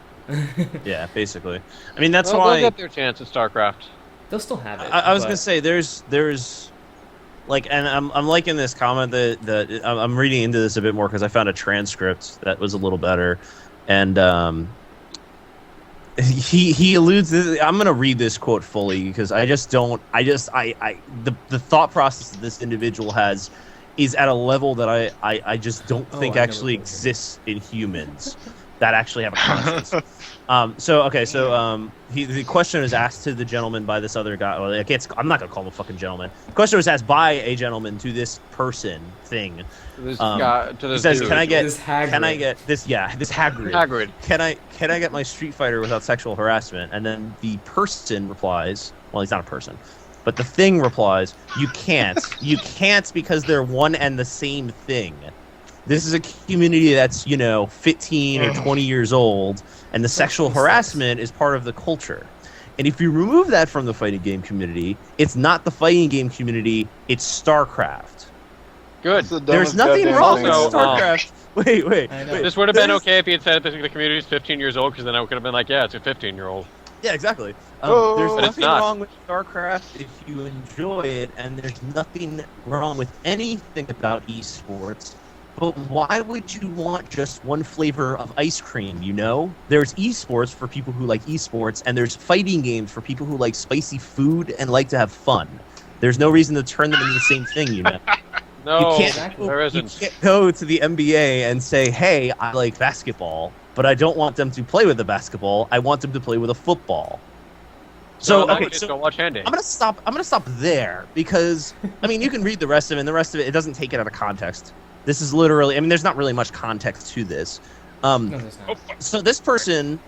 Yeah, basically. I mean, that's Well, why they'll get their chance at StarCraft. They'll still have it. I was but- gonna say there's like, and I'm liking this comment that I'm reading into this a bit more because I found a transcript that was a little better, and he alludes. I'm gonna read this quote fully because the thought process that this individual has is at a level that I just don't think I know actually what you're saying. exists in humans that actually have a conscience. The question was asked to the gentleman by this other guy. Well, I'm not gonna call him a fucking gentleman. The question was asked by a gentleman to this person thing. This guy- to He this says, dude. "Can I get This Hagrid. this Hagrid? Hagrid. Can I get my Street Fighter without sexual harassment?" And then the person replies, "Well, he's not a person." But the thing replies, "You can't. You can't because they're one and the same thing. This is a community that's, 15 or 20 years old, and the sexual harassment is part of the culture. And if you remove that from the fighting game community, it's not the fighting game community, it's StarCraft. Good. There's nothing wrong with Also, StarCraft." Wait. I know. wait. This would have been There's- okay if he had said that the community is 15 years old, because then I could have been like, yeah, it's a 15-year-old. Yeah, exactly. Oh, there's but it's nothing not. wrong with StarCraft if you enjoy it, and there's nothing wrong with anything about esports. But why would you want just one flavor of ice cream, There's esports for people who like esports, and there's fighting games for people who like spicy food and like to have fun. There's no reason to turn them into the same thing, No, You can't, there you isn't. can't go to the NBA and say, "Hey, I like basketball, but I don't want them to play with the basketball. I want them to play with a football." So, no, okay, just so go watch Handy. I'm gonna stop there because you can read the rest of it, and the rest of it doesn't take it out of context. This is literally, there's not really much context to this. No, there's not. So this person,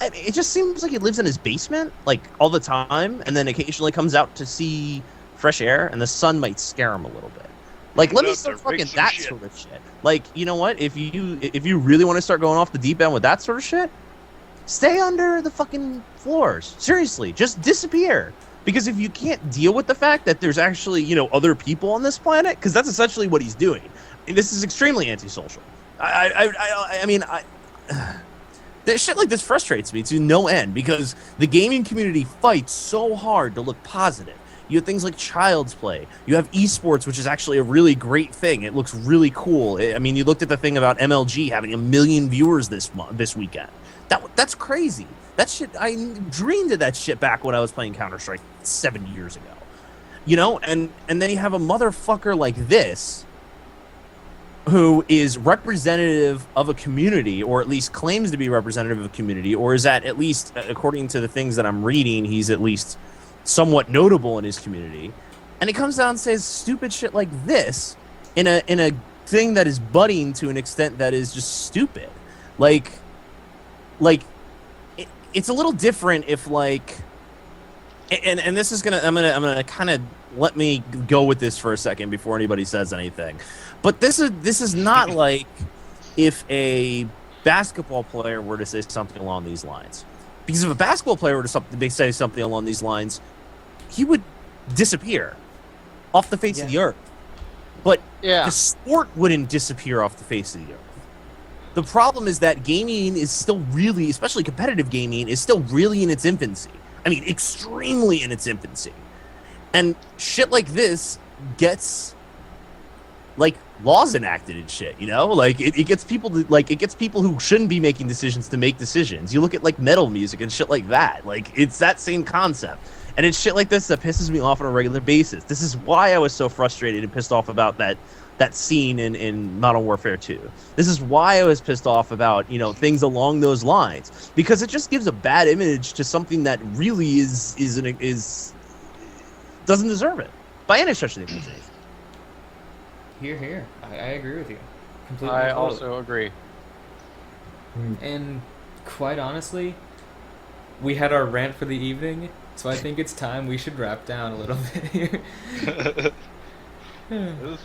it just seems like he lives in his basement like all the time, and then occasionally comes out to see fresh air, and the sun might scare him a little bit. Like, let me start fucking that sort of shit. Like, you know what? If you really want to start going off the deep end with that sort of shit, stay under the fucking floors. Seriously, just disappear. Because if you can't deal with the fact that there's actually, other people on this planet, because that's essentially what he's doing. And this is extremely antisocial. I mean, shit like this frustrates me to no end, because the gaming community fights so hard to look positive. You have things like Child's Play. You have esports, which is actually a really great thing. It looks really cool. I mean, you looked at the thing about MLG having 1 million viewers this weekend. That's crazy. That shit, I dreamed of that shit back when I was playing Counter-Strike 7 years ago. And then you have a motherfucker like this who is representative of a community, or at least claims to be representative of a community, or is at least, according to the things that I'm reading, he's at least somewhat notable in his community, and he comes down and says stupid shit like this in a thing that is budding to an extent that is just stupid. It's a little different if and this is I'm gonna kind of let me go with this for a second before anybody says anything, but this is not like if a basketball player were to say something along these lines. Because if a basketball player were to say something along these lines, he would disappear off the face of the earth. But the sport wouldn't disappear off the face of the earth. The problem is that gaming is still really, especially competitive gaming, is still really in its infancy. I mean, extremely in its infancy. And shit like this gets laws enacted and shit, it gets people to, it gets people who shouldn't be making decisions to make decisions. You look at metal music and shit like that. It's that same concept. And it's shit like this that pisses me off on a regular basis. This is why I was so frustrated and pissed off about that scene in Modern Warfare 2. This is why I was pissed off about, things along those lines, because it just gives a bad image to something that really doesn't deserve it by any stretch of the imagination. Here. I agree with you. Completely. I also agree. And quite honestly, we had our rant for the evening, so I think it's time we should wrap down a little bit here.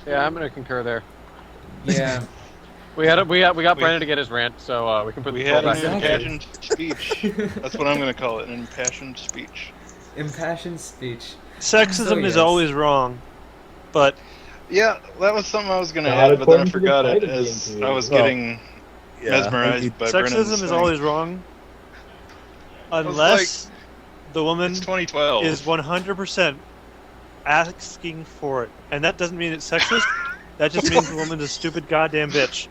Yeah, I'm gonna concur there. Yeah. We got Brennan to get his rant, so we can put we the had ball an back in. impassioned speech. That's what I'm going to call it, an impassioned speech. Impassioned speech. Sexism is always wrong, but yeah, that was something I was going to add, but then I forgot it as I was getting mesmerized by Brennan's sexism is always wrong, unless the woman it's 2012 is 100% asking for it, and that doesn't mean it's sexist. That just means the woman's a stupid goddamn bitch.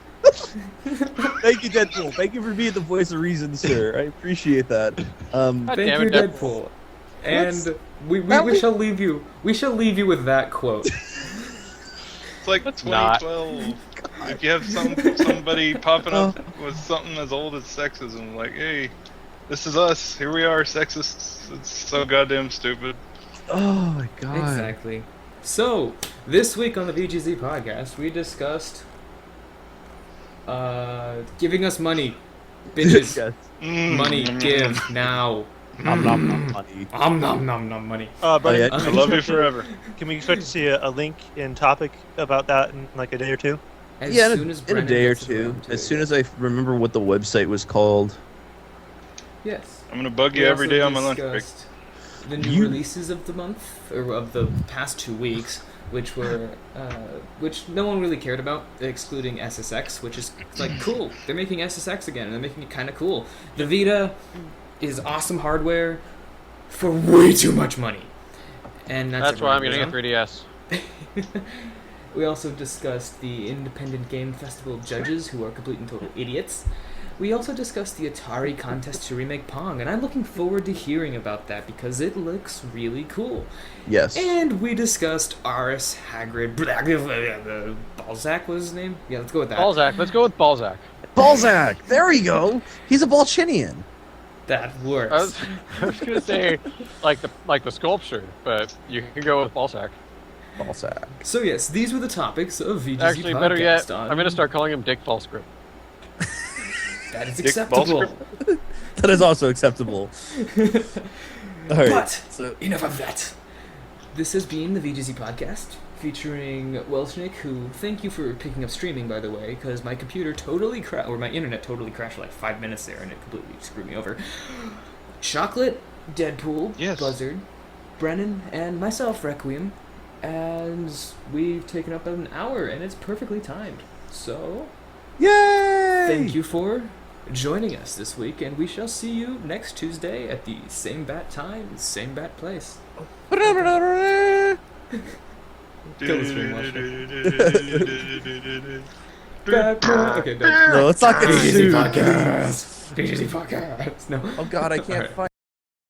Thank you, Deadpool. Thank you for being the voice of reason, sir. I appreciate that. Thank you, Deadpool. And we shall leave you. We shall leave you with that quote. It's like 2012. If you have somebody popping up with something as old as sexism, like, hey, this is us. Here we are, sexists. It's so goddamn stupid. Oh my god. Exactly. So, this week on the VGZ Podcast, we discussed giving us money. Bitches. Yes. Money, give, now. Nom nom nom money. Nom nom nom money. Brian, I love you forever. Can we expect to see a link in topic about that in like a day or two? As Yeah, soon as in a Brennan day or gets two. around to As it, soon as I remember what the website was called. Yes. I'm going to bug you We every also day on my lunch break. discussed the new releases of the month, or of the past 2 weeks, which were, which no one really cared about, excluding SSX, which is, cool. They're making SSX again, and they're making it kind of cool. The Vita is awesome hardware for way too much money. And That's why I'm getting a 3DS. We also discussed the Independent Game Festival judges, who are complete and total idiots. We also discussed the Atari contest to remake Pong, and I'm looking forward to hearing about that because it looks really cool. Yes. And we discussed Aris Hagrid. Balzac was his name? Yeah, let's go with that. Balzac. Let's go with Balzac. Balzac! There we go! He's a Balchinian. That works. I was gonna say like the sculpture, but you can go with Balzac. Balzac. So yes, these were the topics of VGZ Actually, Podcast. better yet, on... I'm gonna start calling him Dick Ballscript. That is Dick acceptable. That is also acceptable. Alright. But So, enough of that. This has been the VGZ Podcast, featuring Welchnik, who, thank you for picking up streaming, by the way, because my computer totally crashed, or my internet totally crashed for like 5 minutes there, and it completely screwed me over. Chocolate, Deadpool, Yes. Buzzard, Brennan, and myself, Requiem, and we've taken up an hour, and it's perfectly timed. So, Yay! thank you for joining us this week, and we shall see you next Tuesday at the same bat time, same bat place. Kill the stream, okay, done. No, it's not gonna VGZ do. Podcast. VGZ Podcast. No. Oh god, I can't Alright. find